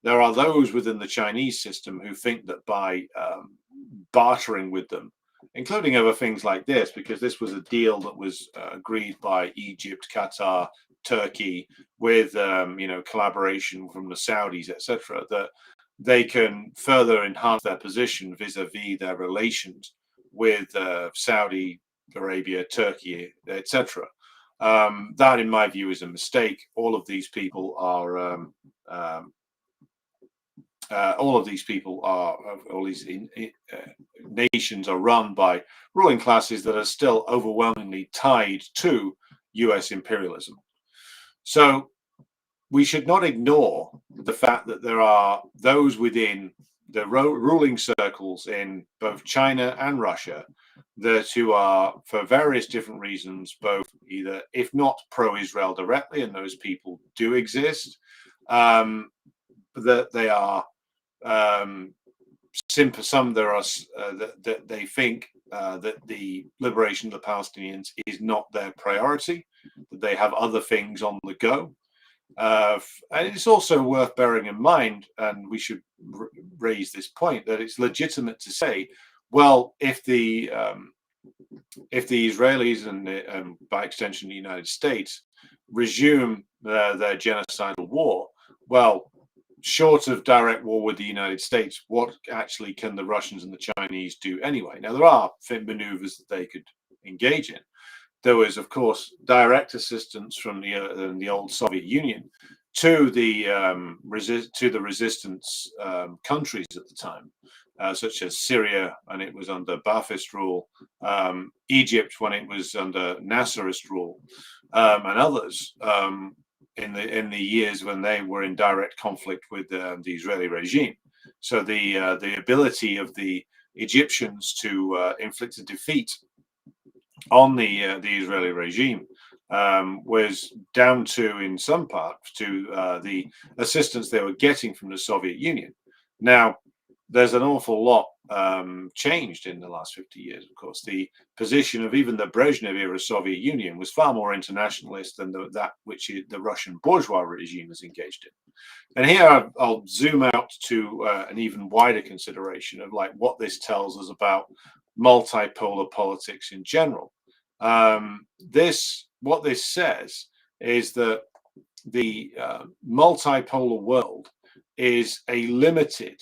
there are those within the Chinese system who think that by bartering with them, including over things like this, because this was a deal that was agreed by Egypt, Qatar, Turkey, with collaboration from the Saudis, etc., that they can further enhance their position vis-a-vis their relations with Saudi Arabia, Turkey, etc. That, in my view, is a mistake. All of these nations are run by ruling classes that are still overwhelmingly tied to US imperialism. So we should not ignore the fact that there are those within the ruling circles in both China and Russia that who are, for various different reasons, both either, if not pro-Israel directly, and those people do exist, that they are some there are that they think that the liberation of the Palestinians is not their priority, that they have other things on the go. And it's also worth bearing in mind, and we should raise this point, that it's legitimate to say, well, if the if the Israelis and by extension the United States resume their genocidal war, well, short of direct war with the United States, what actually can the Russians and the Chinese do anyway? Now, there are maneuvers that they could engage in. There was, of course, direct assistance from the old Soviet Union to the resistance countries at the time, such as Syria, and it was under Ba'athist rule, Egypt when it was under Nasserist rule, and others in the years when they were in direct conflict with the Israeli regime. So the ability of the Egyptians to inflict a defeat on the Israeli regime was down to, in some part, to the assistance they were getting from the Soviet Union. Now, there's an awful lot changed in the last 50 years, of course. The position of even the Brezhnev-era Soviet Union was far more internationalist than that which the Russian bourgeois regime is engaged in. And here I'll zoom out to an even wider consideration of like what this tells us about multipolar politics in general. What this says is that the multipolar world is a limited,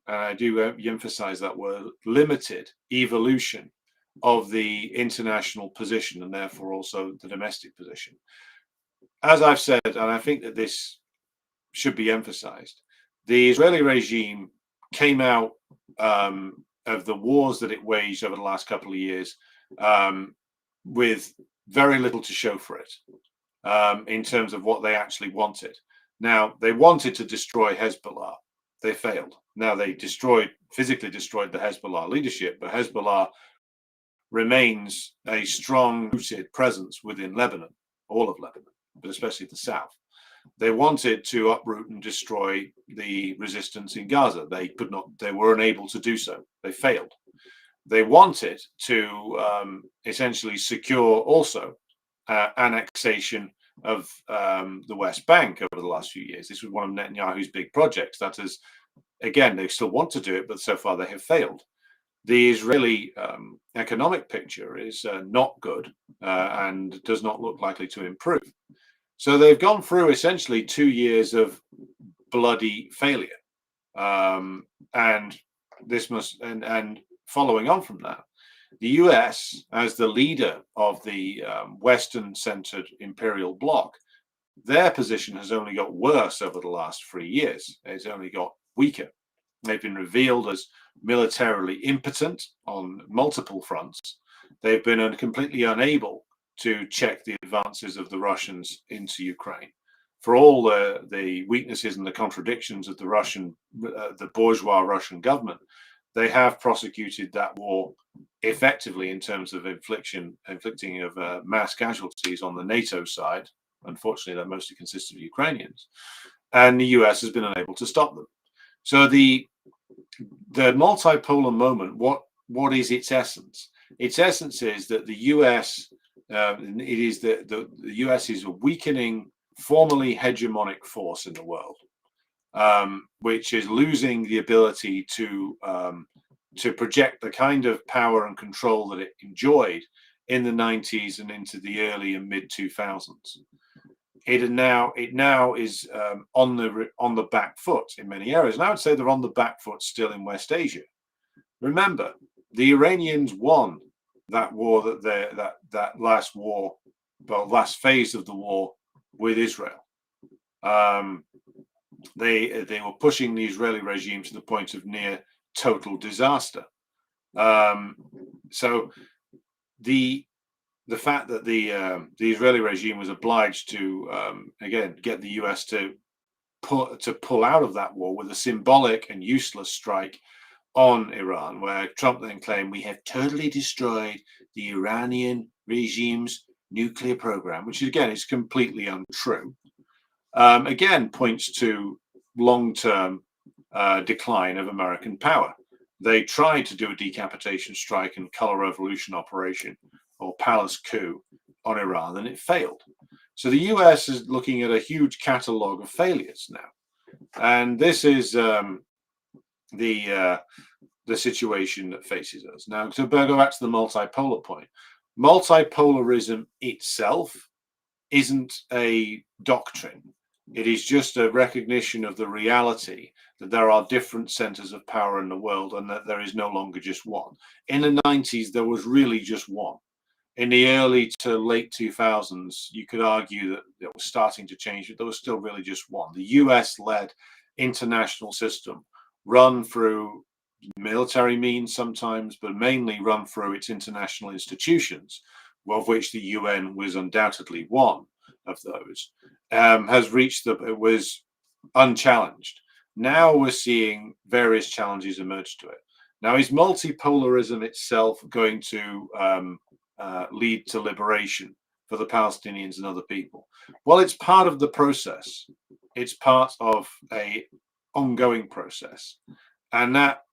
and I do emphasize that word, limited evolution of the international position and therefore also the domestic position. As I've said, and I think that this should be emphasized, the Israeli regime came out of the wars that it waged over the last couple of years with very little to show for it in terms of what they actually wanted. Now, they wanted to destroy Hezbollah. They failed. Now, they physically destroyed the Hezbollah leadership, but Hezbollah remains a strong-rooted presence within Lebanon, all of Lebanon, but especially the south. They wanted to uproot and destroy the resistance in Gaza. They could not. They were unable to do so. They failed. They wanted to essentially secure also annexation of the West Bank over the last few years. This was one of Netanyahu's big projects. That is, again, they still want to do it, but so far they have failed. The Israeli economic picture is not good and does not look likely to improve. So they've gone through essentially 2 years of bloody failure, and this must and following on from that, the US, as the leader of the Western-centered imperial bloc, their position has only got worse over the last 3 years. It's only got weaker. They've been revealed as militarily impotent on multiple fronts. They've been completely unable to check the advances of the Russians into Ukraine. For all the weaknesses and the contradictions of the bourgeois Russian government, they have prosecuted that war effectively in terms of inflicting of mass casualties on the NATO side. Unfortunately, that mostly consists of Ukrainians, and the US has been unable to stop them. So the multipolar moment, what is its essence? Its essence is that the US, the US is a weakening, formerly hegemonic force in the world, which is losing the ability to project the kind of power and control that it enjoyed in the 90s and into the early and mid 2000s. It now is on the back foot in many areas, and I would say they're on the back foot still in West Asia. Remember, the Iranians won that war, that last phase of the war with Israel. They were pushing the Israeli regime to the point of near total disaster. So the fact that the Israeli regime was obliged to again get the US to pull out of that war with a symbolic and useless strike on Iran, where Trump then claimed we have totally destroyed the Iranian regime's nuclear program, which again is completely untrue. Again, points to long-term decline of American power. They tried to do a decapitation strike and color revolution operation or palace coup on Iran, and it failed. So the US is looking at a huge catalogue of failures now, and this is the situation that faces us. Now, to go back to the multipolar point, multipolarism itself isn't a doctrine. It is just a recognition of the reality that there are different centers of power in the world and that there is no longer just one. In the 90s, there was really just one. In the early to late 2000s, you could argue that it was starting to change, but there was still really just one. The US-led international system run through military means sometimes, but mainly run through its international institutions, of which the UN was undoubtedly one of those, has reached it was unchallenged. Now we're seeing various challenges emerge to it. Now, is multipolarism itself going to lead to liberation for the Palestinians and other people? Well, it's part of the process. It's part of a ongoing process, and that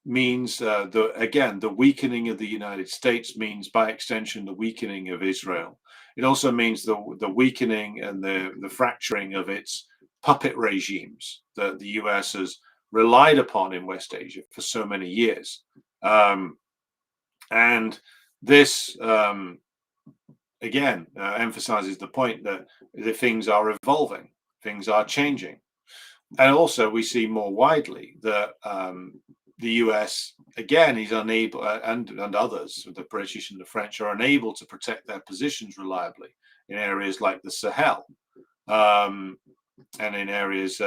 means the weakening of the United States means, by extension, the weakening of Israel. It also means the weakening and the fracturing of its puppet regimes that the US has relied upon in West Asia for so many years. And this, again, emphasizes the point that the things are evolving, things are changing. And also we see more widely that the US, again, is unable, and others, the British and the French, are unable to protect their positions reliably in areas like the Sahel, and in areas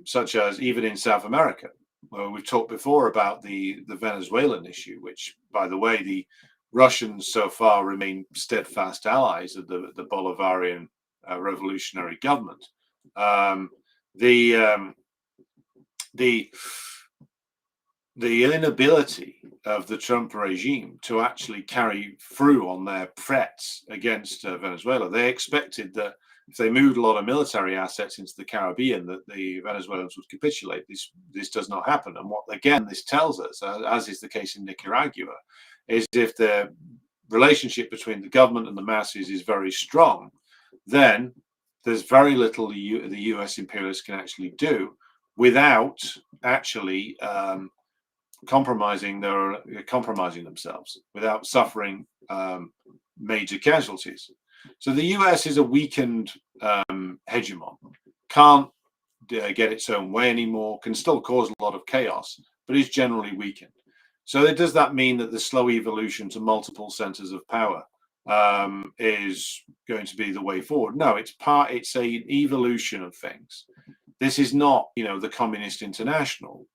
such as even in South America. Well, we've talked before about the Venezuelan issue, which, by the way, the Russians so far remain steadfast allies of the Bolivarian revolutionary government. The inability of the Trump regime to actually carry through on their threats against Venezuela. They expected that if they moved a lot of military assets into the Caribbean, that the Venezuelans would capitulate. This does not happen. And what, again, this tells us, as is the case in Nicaragua, is if the relationship between the government and the masses is very strong, then there's very little the US imperialists can actually do without actually compromising themselves, without suffering major casualties. So the US is a weakened hegemon, can't get its own way anymore, can still cause a lot of chaos, but is generally weakened. So does that mean that the slow evolution to multiple centers of power is going to be the way forward? No, it's an evolution of things. This is not, the Communist International.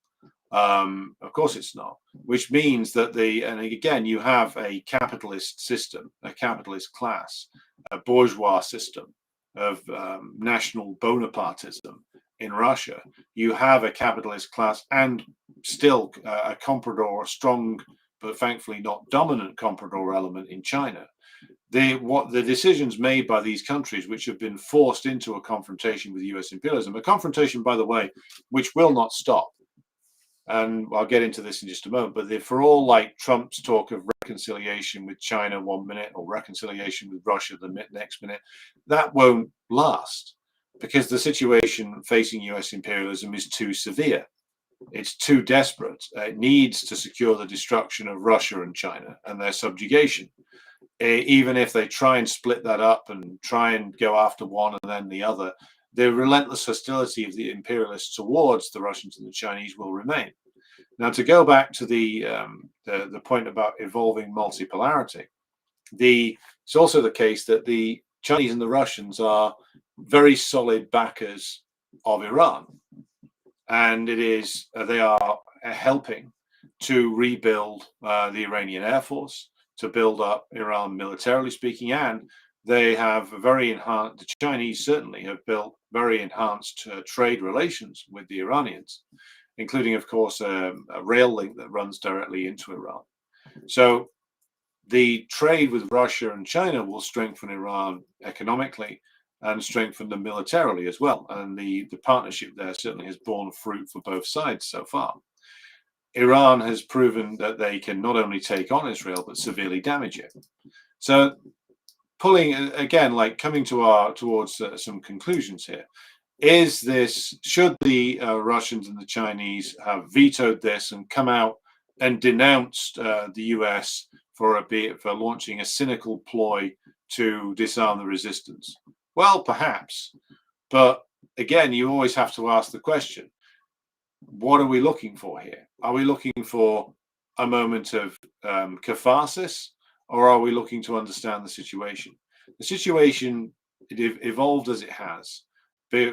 Of course it's not, which means that and again, you have a capitalist system, a capitalist class, a bourgeois system of national Bonapartism in Russia. You have a capitalist class and still a comprador, a strong, but thankfully not dominant comprador element in China. The decisions made by these countries, which have been forced into a confrontation with US imperialism, a confrontation, by the way, which will not stop. And I'll get into this in just a moment, but for all like Trump's talk of reconciliation with China 1 minute or reconciliation with Russia the next minute, that won't last because the situation facing US imperialism is too severe. It's too desperate. It needs to secure the destruction of Russia and China and their subjugation. Even if they try and split that up and try and go after one and then the other, the relentless hostility of the imperialists towards the Russians and the Chinese will remain. Now, to go back to the point about evolving multipolarity, it's also the case that the Chinese and the Russians are very solid backers of Iran, and they are helping to rebuild the Iranian Air Force, to build up Iran militarily speaking, and they have the Chinese certainly have built very enhanced trade relations with the Iranians, including, of course, a rail link that runs directly into Iran. So the trade with Russia and China will strengthen Iran economically and strengthen them militarily as well. And the partnership there certainly has borne fruit for both sides so far. Iran has proven that they can not only take on Israel, but severely damage it. So coming towards some conclusions here, should the Russians and the Chinese have vetoed this and come out and denounced the US for launching a cynical ploy to disarm the resistance? Well, perhaps, but again, you always have to ask the question, what are we looking for here? Are we looking for a moment of catharsis, or are we looking to understand the situation? The situation, it evolved as it has,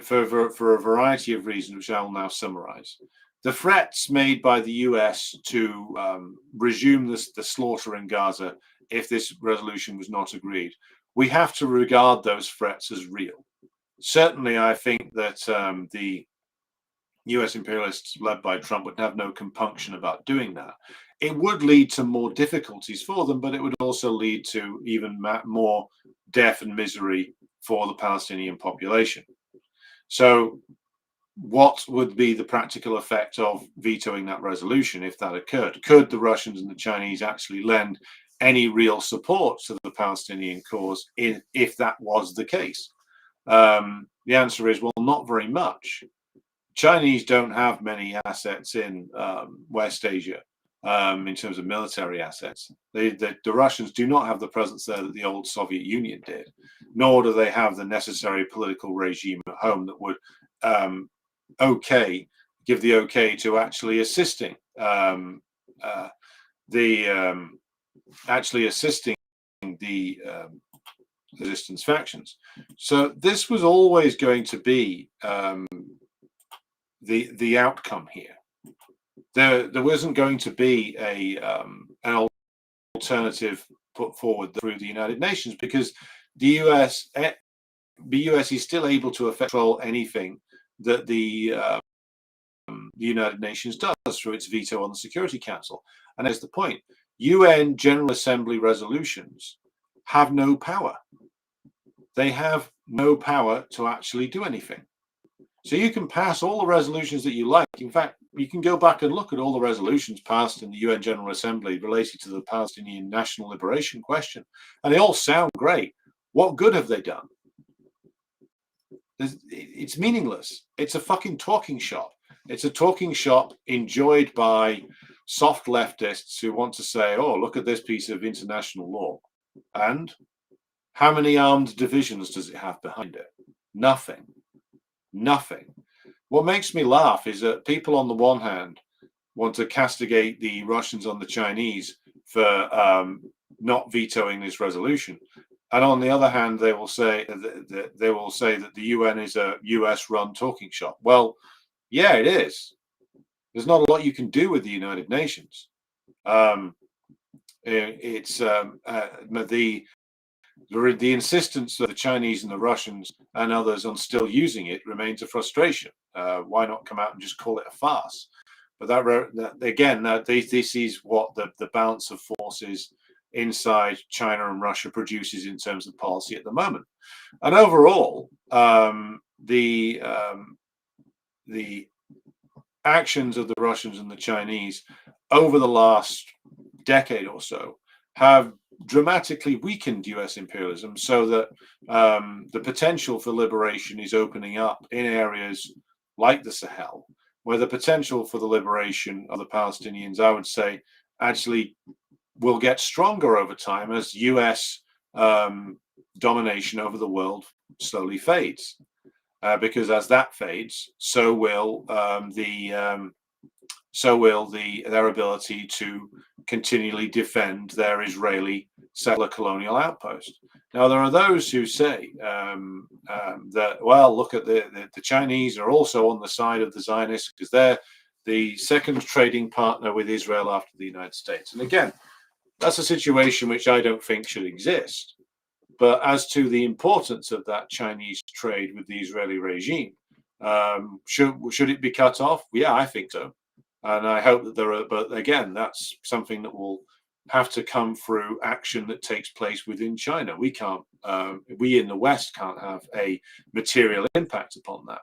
for a variety of reasons, which I will now summarize. The threats made by the US to resume the slaughter in Gaza if this resolution was not agreed, we have to regard those threats as real. Certainly, I think that the US imperialists led by Trump would have no compunction about doing that. It would lead to more difficulties for them, but it would also lead to even more death and misery for the Palestinian population. So what would be the practical effect of vetoing that resolution if that occurred? Could the Russians and the Chinese actually lend any real support to the Palestinian cause if that was the case? The answer is, well, not very much. Chinese don't have many assets in West Asia in terms of military assets. The Russians do not have the presence there that the old Soviet Union did, nor do they have the necessary political regime at home that would give the okay to actually assisting the resistance factions. So this was always going to be the outcome here. There wasn't going to be an alternative put forward through the United Nations, because the US is still able to control anything that the United Nations does through its veto on the Security Council. And that's the point. UN General Assembly resolutions have no power. They have no power to actually do anything. So you can pass all the resolutions that you like. In fact, you can go back and look at all the resolutions passed in the UN General Assembly related to the Palestinian national liberation question, and they all sound great. What good have they done? It's meaningless. It's a fucking talking shop. It's a talking shop enjoyed by soft leftists who want to say, oh, look at this piece of international law. And how many armed divisions does it have behind it? Nothing. Nothing. What makes me laugh is that people on the one hand want to castigate the Russians on the Chinese for not vetoing this resolution, and on the other hand, they will say that the UN is a US-run talking shop. Well, yeah, it is. There's not a lot you can do with the United Nations. The insistence of the Chinese and the Russians and others on still using it remains a frustration. Why not come out and just call it a farce? But this is what the balance of forces inside China and Russia produces in terms of policy at the moment. And overall, the actions of the Russians and the Chinese over the last decade or so have dramatically weakened US imperialism, so that the potential for liberation is opening up in areas like the Sahel, where the potential for the liberation of the Palestinians, I would say, actually will get stronger over time as US domination over the world slowly fades. Because as that fades, so will their ability to continually defend their Israeli settler colonial outpost. Now, there are those who say that, well, look at the Chinese are also on the side of the Zionists because they're the second trading partner with Israel after the United States. And again, that's a situation which I don't think should exist. But as to the importance of that Chinese trade with the Israeli regime, should it be cut off? Yeah, I think so. And I hope that there are, but again, that's something that will have to come through action that takes place within China. We in the West can't have a material impact upon that.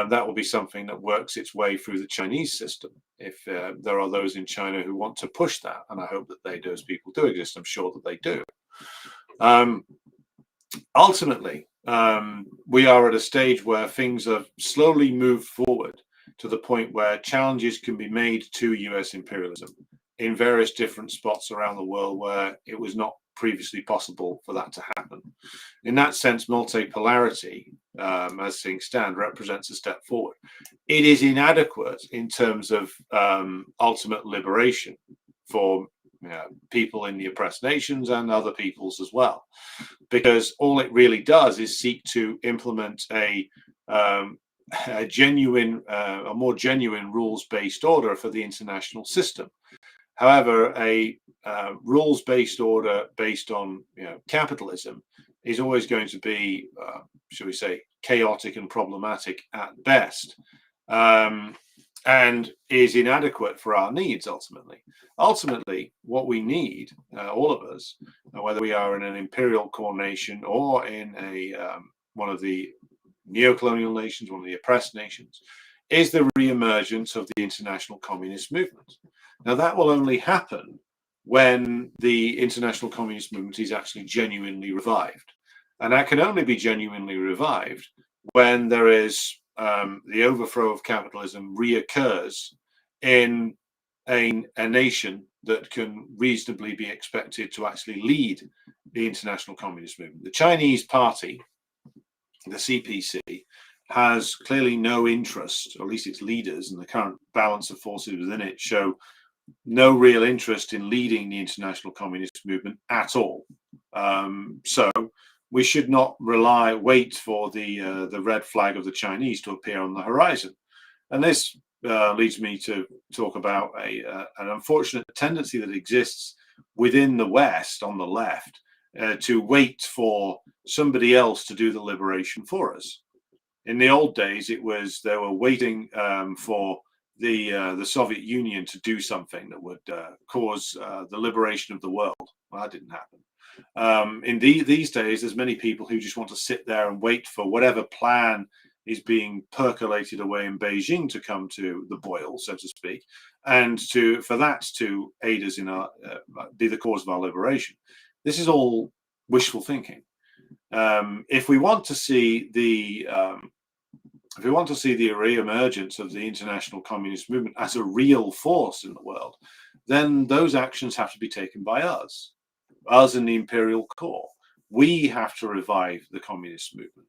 That will be something that works its way through the Chinese system. If there are those in China who want to push that, and I hope that they do, as people do exist, I'm sure that they do. Ultimately, we are at a stage where things have slowly moved forward to the point where challenges can be made to US imperialism in various different spots around the world where it was not previously possible for that to happen. In that sense, multipolarity, as things stand, represents a step forward. It is inadequate in terms of ultimate liberation for people in the oppressed nations and other peoples as well, because all it really does is seek to implement a more genuine rules-based order for the international system. However, a rules-based order based on capitalism is always going to be, shall we say, chaotic and problematic at best, and is inadequate for our needs ultimately. Ultimately, what we need, all of us, whether we are in an imperial core nation or in one of the neo-colonial nations, one of the oppressed nations, is the re-emergence of the international communist movement. Now, that will only happen when the international communist movement is actually genuinely revived. And that can only be genuinely revived when there is the overthrow of capitalism reoccurs in a nation that can reasonably be expected to actually lead the international communist movement. The Chinese party, the CPC, has clearly no interest, or at least its leaders and the current balance of forces within it show no real interest in leading the international communist movement at all. So we should not wait for the red flag of the Chinese to appear on the horizon. And this leads me to talk about an unfortunate tendency that exists within the West on the left to wait for somebody else to do the liberation for us. In the old days, it was they were waiting for the Soviet Union to do something that would cause the liberation of the world. Well, that didn't happen. In these days, there's many people who just want to sit there and wait for whatever plan is being percolated away in Beijing to come to the boil, so to speak, and for that to aid us in our be the cause of our liberation. This is all wishful thinking. If we want to see the re-emergence of the international communist movement as a real force in the world, then those actions have to be taken by us in the imperial core. We have to revive the communist movement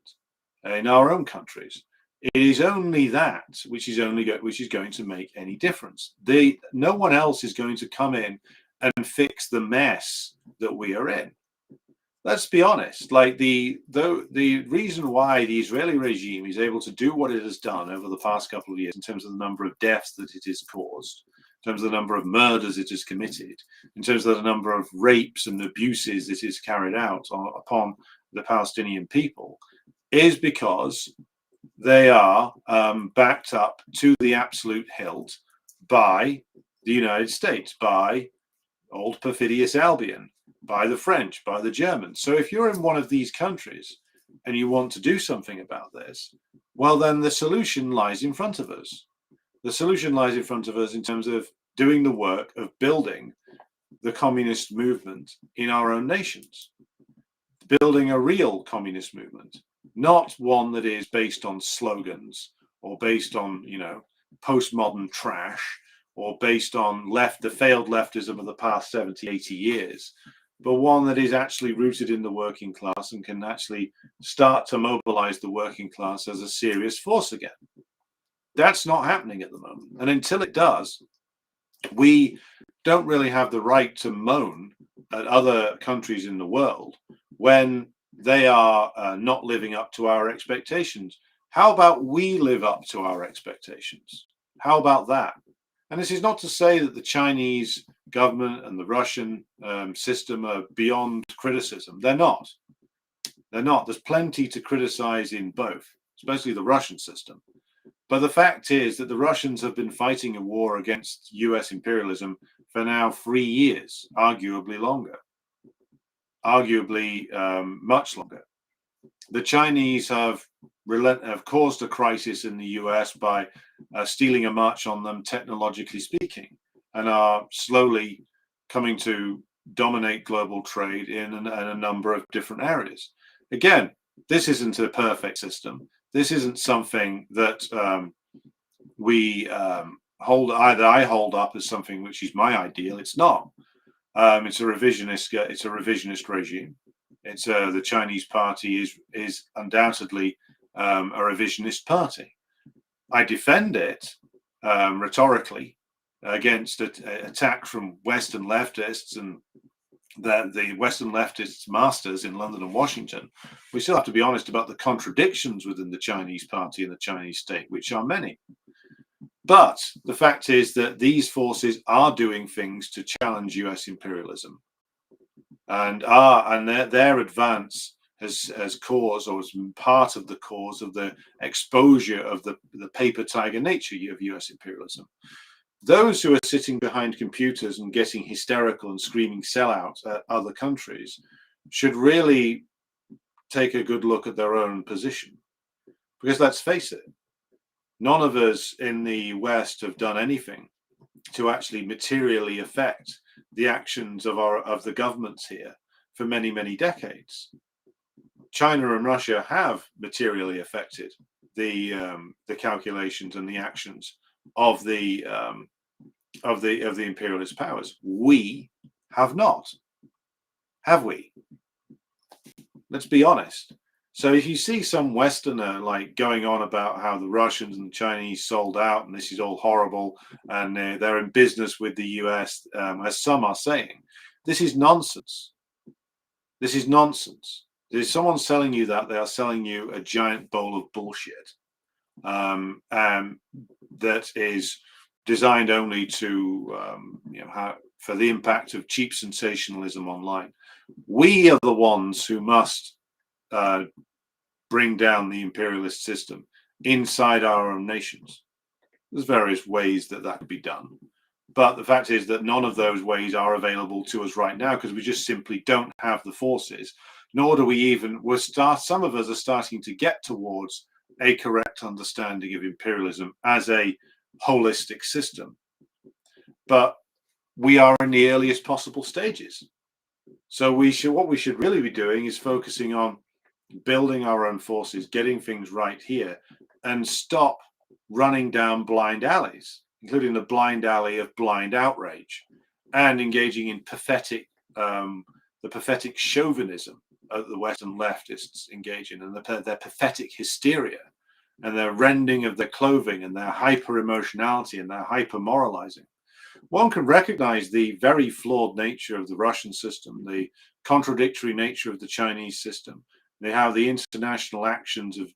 in our own countries. It is only that which is going to make any difference. No one else is going to come in and fix the mess that we are in. Let's be honest, like the reason why the Israeli regime is able to do what it has done over the past couple of years in terms of the number of deaths that it has caused, in terms of the number of murders it has committed, in terms of the number of rapes and abuses it has carried out upon the Palestinian people, is because they are backed up to the absolute hilt by the United States, by old perfidious Albion, by the French, by the Germans. So if you're in one of these countries and you want to do something about this, well, then the solution lies in front of us. The solution lies in front of us in terms of doing the work of building the communist movement in our own nations, building a real communist movement, not one that is based on slogans or based on, postmodern trash or based on the failed leftism of the past 70, 80 years, but one that is actually rooted in the working class and can actually start to mobilize the working class as a serious force again. That's not happening at the moment. And until it does, we don't really have the right to moan at other countries in the world when they are not living up to our expectations. How about we live up to our expectations? How about that? And this is not to say that the Chinese government and the Russian system are beyond criticism. They're not. They're not. There's plenty to criticize in both, especially the Russian system. But the fact is that the Russians have been fighting a war against US imperialism for now 3 years, arguably longer, arguably much longer. The Chinese have caused a crisis in the US by stealing a march on them, technologically speaking, and are slowly coming to dominate global trade in a number of different areas. Again, This isn't a perfect system. This isn't something that we hold, either I hold up as something which is my ideal. It's not. It's a revisionist regime. It's the Chinese party is undoubtedly a revisionist party. I defend it rhetorically against attack from Western leftists and the Western leftists' masters in London and Washington. We still have to be honest about the contradictions within the Chinese party and the Chinese state, which are many. But the fact is that these forces are doing things to challenge US imperialism, and their advance has caused, or has been part of the cause of the exposure of the paper tiger nature of US imperialism. Those who are sitting behind computers and getting hysterical and screaming sellout at other countries should really take a good look at their own position. Because let's face it, none of us in the West have done anything to actually materially affect the actions of the governments here for many, many decades. China and Russia have materially affected the calculations and the actions of the imperialist powers. We have not, have we? Let's be honest. So if you see some Westerner like going on about how the Russians and the Chinese sold out and this is all horrible and they're in business with the US, as some are saying, this is nonsense. This is nonsense. If someone's selling you that, they are selling you a giant bowl of bullshit that is designed only to, for the impact of cheap sensationalism online. We are the ones who must bring down the imperialist system inside our own nations. There's various ways that could be done. But the fact is that none of those ways are available to us right now because we just simply don't have the forces, nor do we even, some of us are starting to get towards a correct understanding of imperialism as a holistic system. But we are in the earliest possible stages. So what we should really be doing is focusing on building our own forces, getting things right here, and stop running down blind alleys, including the blind alley of blind outrage, and engaging in the pathetic chauvinism that the Western leftists engage in, and their pathetic hysteria, and their rending of their clothing, and their hyper-emotionality, and their hyper-moralizing. One can recognize the very flawed nature of the Russian system, the contradictory nature of the Chinese system. They have the international actions of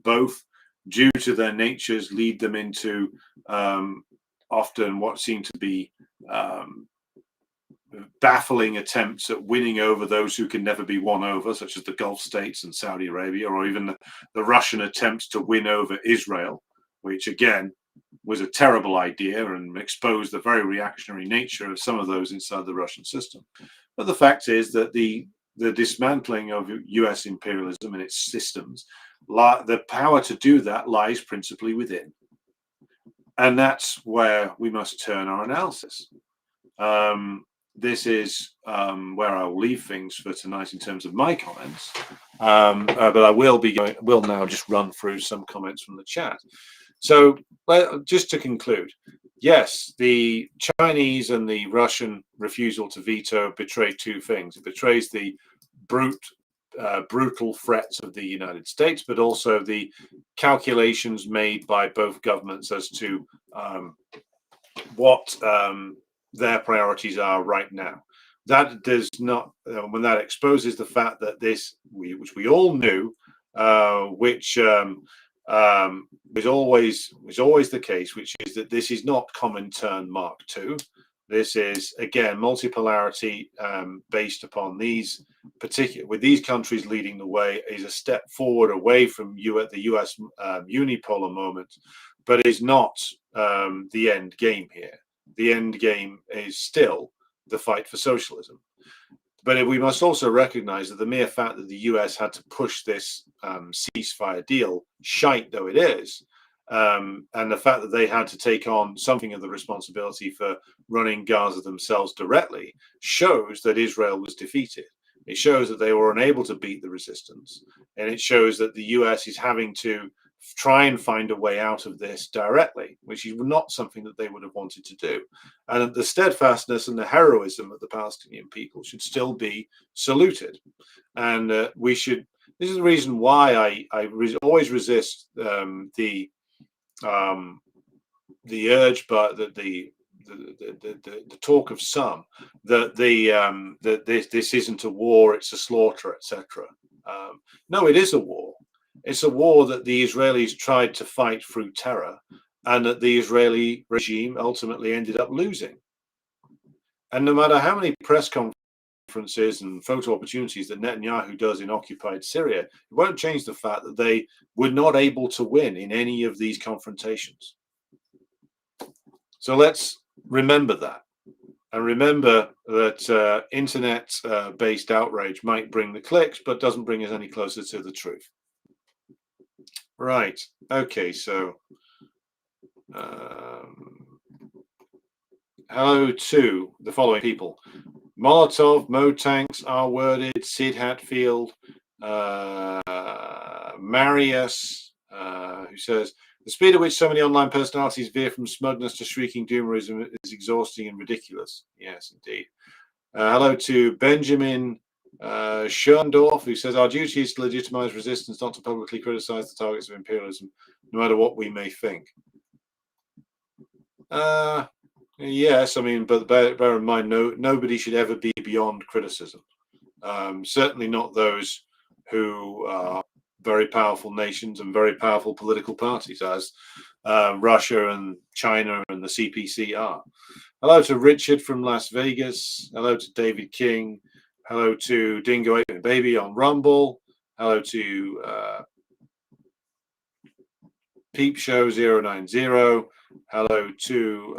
both, due to their natures, lead them into often what seem to be baffling attempts at winning over those who can never be won over, such as the Gulf states and Saudi Arabia, or even the Russian attempts to win over Israel, which again was a terrible idea and exposed the very reactionary nature of some of those inside the Russian system. But the fact is that the dismantling of US imperialism and its systems, the power to do that lies principally within. And that's where we must turn our analysis. This is where I'll leave things for tonight in terms of my comments. But I will now just run through some comments from the chat. So just to conclude, yes, the Chinese and the Russian refusal to veto betray two things. It betrays the brutal threats of the United States, but also the calculations made by both governments as to what their priorities are right now. That does not, when that exposes the fact that which we all knew, which is always the case, which is that this is not Comintern Mark II. This is, again, multipolarity based upon with these countries leading the way, is a step forward away from the US unipolar moment, but is not the end game here. The end game is still the fight for socialism. But we must also recognize that the mere fact that the US had to push this ceasefire deal, shite though it is, and the fact that they had to take on something of the responsibility for running Gaza themselves directly, shows that Israel was defeated. It shows that they were unable to beat the resistance, and it shows that the US is having to try and find a way out of this directly, which is not something that they would have wanted to do. And that the steadfastness and the heroism of the Palestinian people should still be saluted. And we should. This is the reason why I always resist the urge, but the talk of some that that this isn't a war, it's a slaughter, etc. No, it is a war. It's a war that the Israelis tried to fight through terror, and that the Israeli regime ultimately ended up losing. And no matter how many press conferences and photo opportunities that Netanyahu does in occupied Syria, it won't change the fact that they were not able to win in any of these confrontations. So let's remember that, and remember that internet-based outrage might bring the clicks, but doesn't bring us any closer to the truth. Right. Okay. So, hello to the following people: Molotov, Mo Tanks, R Worded, Sid Hatfield, Marius, who says, the speed at which so many online personalities veer from smugness to shrieking doomerism is exhausting and ridiculous. Yes, indeed. Hello to Benjamin Schoendorf, who says, our duty is to legitimize resistance, not to publicly criticize the targets of imperialism, no matter what we may think. Yes, I mean, but bear in mind, nobody should ever be beyond criticism. Certainly not those who are very powerful nations and very powerful political parties, as Russia and China and the CPC are. Hello to Richard from Las Vegas. Hello to David King. Hello to Dingo 8 Baby on Rumble. Hello to Peep Show 090. Hello to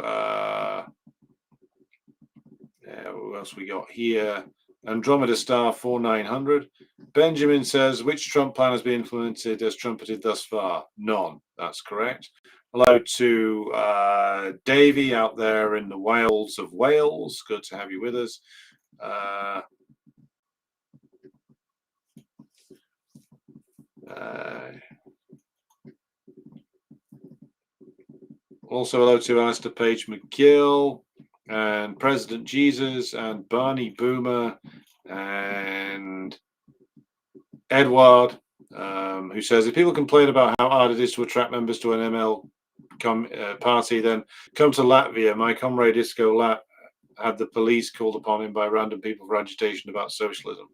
who else we got here? Andromeda Star 4900. Benjamin says, which Trump plan has been implemented as trumpeted thus far? None. That's correct. Hello to Davey out there in the Wales of Wales. Good to have you with us. Also hello to Alistair Page McGill and President Jesus and Barney Boomer and Edward, who says, if people complain about how hard it is to attract members to an ML party, then come to Latvia. My comrade Isco Lat had the police called upon him by random people for agitation about socialism.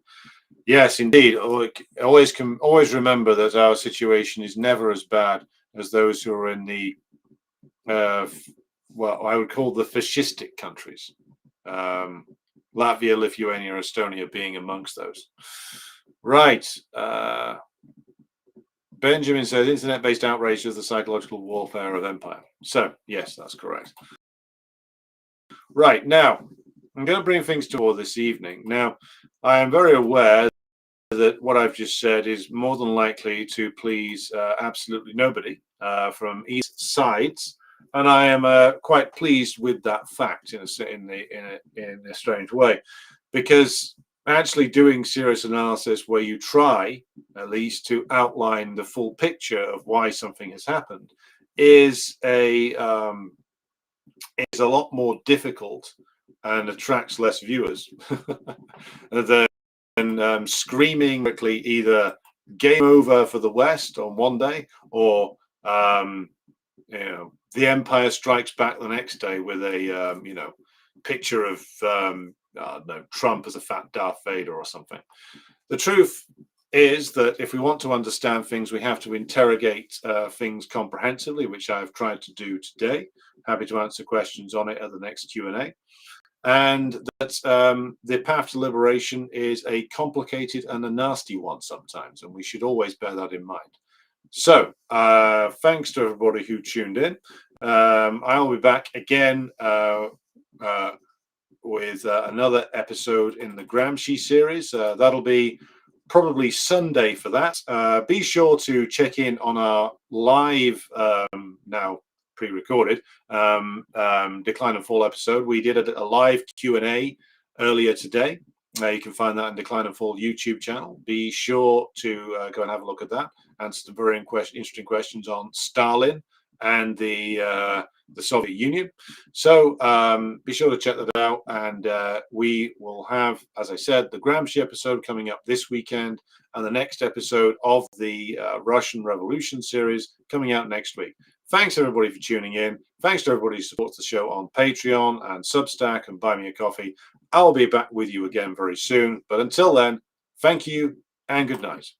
Yes, indeed. Always remember that our situation is never as bad as those who are in the well, I would call the fascistic countries. Latvia, Lithuania, Estonia being amongst those. Right. Benjamin says, internet-based outrage is the psychological warfare of empire. So, yes, that's correct. Right, now, I'm going to bring things to all this evening. Now, I am very aware that what I've just said is more than likely to please absolutely nobody from East sides. And I am quite pleased with that fact in a strange way, because actually doing serious analysis where you try at least to outline the full picture of why something has happened is a lot more difficult and attracts less viewers than screaming quickly either game over for the West on one day or the Empire strikes back the next day with a picture of Trump as a fat Darth Vader or something. The truth is that if we want to understand things, we have to interrogate things comprehensively, which I've tried to do today. Happy to answer questions on it at the next Q&A. And that the path to liberation is a complicated and a nasty one sometimes, and we should always bear that in mind. So, thanks to everybody who tuned in. I'll be back again with another episode in the Gramsci series. That'll be probably Sunday for that. Be sure to check in on our live, now pre-recorded, Decline and Fall episode. We did a live Q&A earlier today. You can find that in Decline and Fall YouTube channel. Be sure to go and have a look at that. Answer some very interesting questions on Stalin and the Soviet Union. So be sure to check that out. And we will have, as I said, the Gramsci episode coming up this weekend, and the next episode of the Russian Revolution series coming out next week. Thanks everybody for tuning in. Thanks to everybody who supports the show on Patreon and Substack and Buy Me a Coffee. I'll be back with you again very soon. But until then, thank you and good night.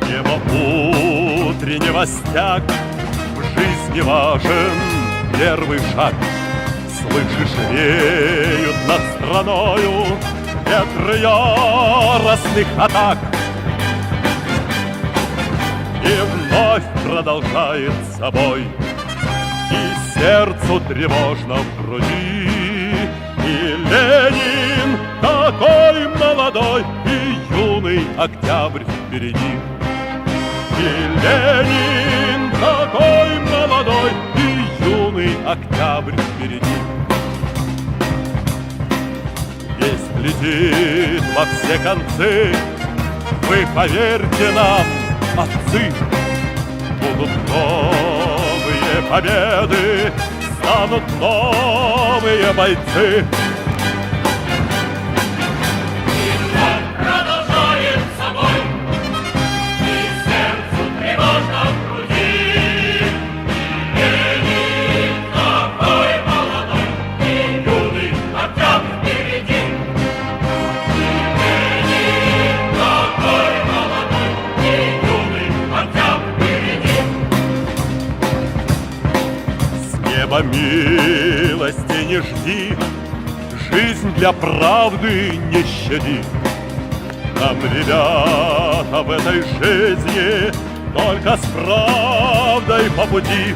Небо утреннего стяг, в жизни важен первый шаг. Слышишь, реют над страною ветры яростных атак. И вновь продолжает собой, и сердцу тревожно в груди. И Ленин такой молодой, и юный октябрь впереди. И Ленин такой молодой, и юный октябрь впереди. Весть летит во все концы, вы поверьте нам, отцы. Будут новые победы, станут новые бойцы. Милости не жди, жизнь для правды не щади. Нам, ребята, в этой жизни только с правдой по пути.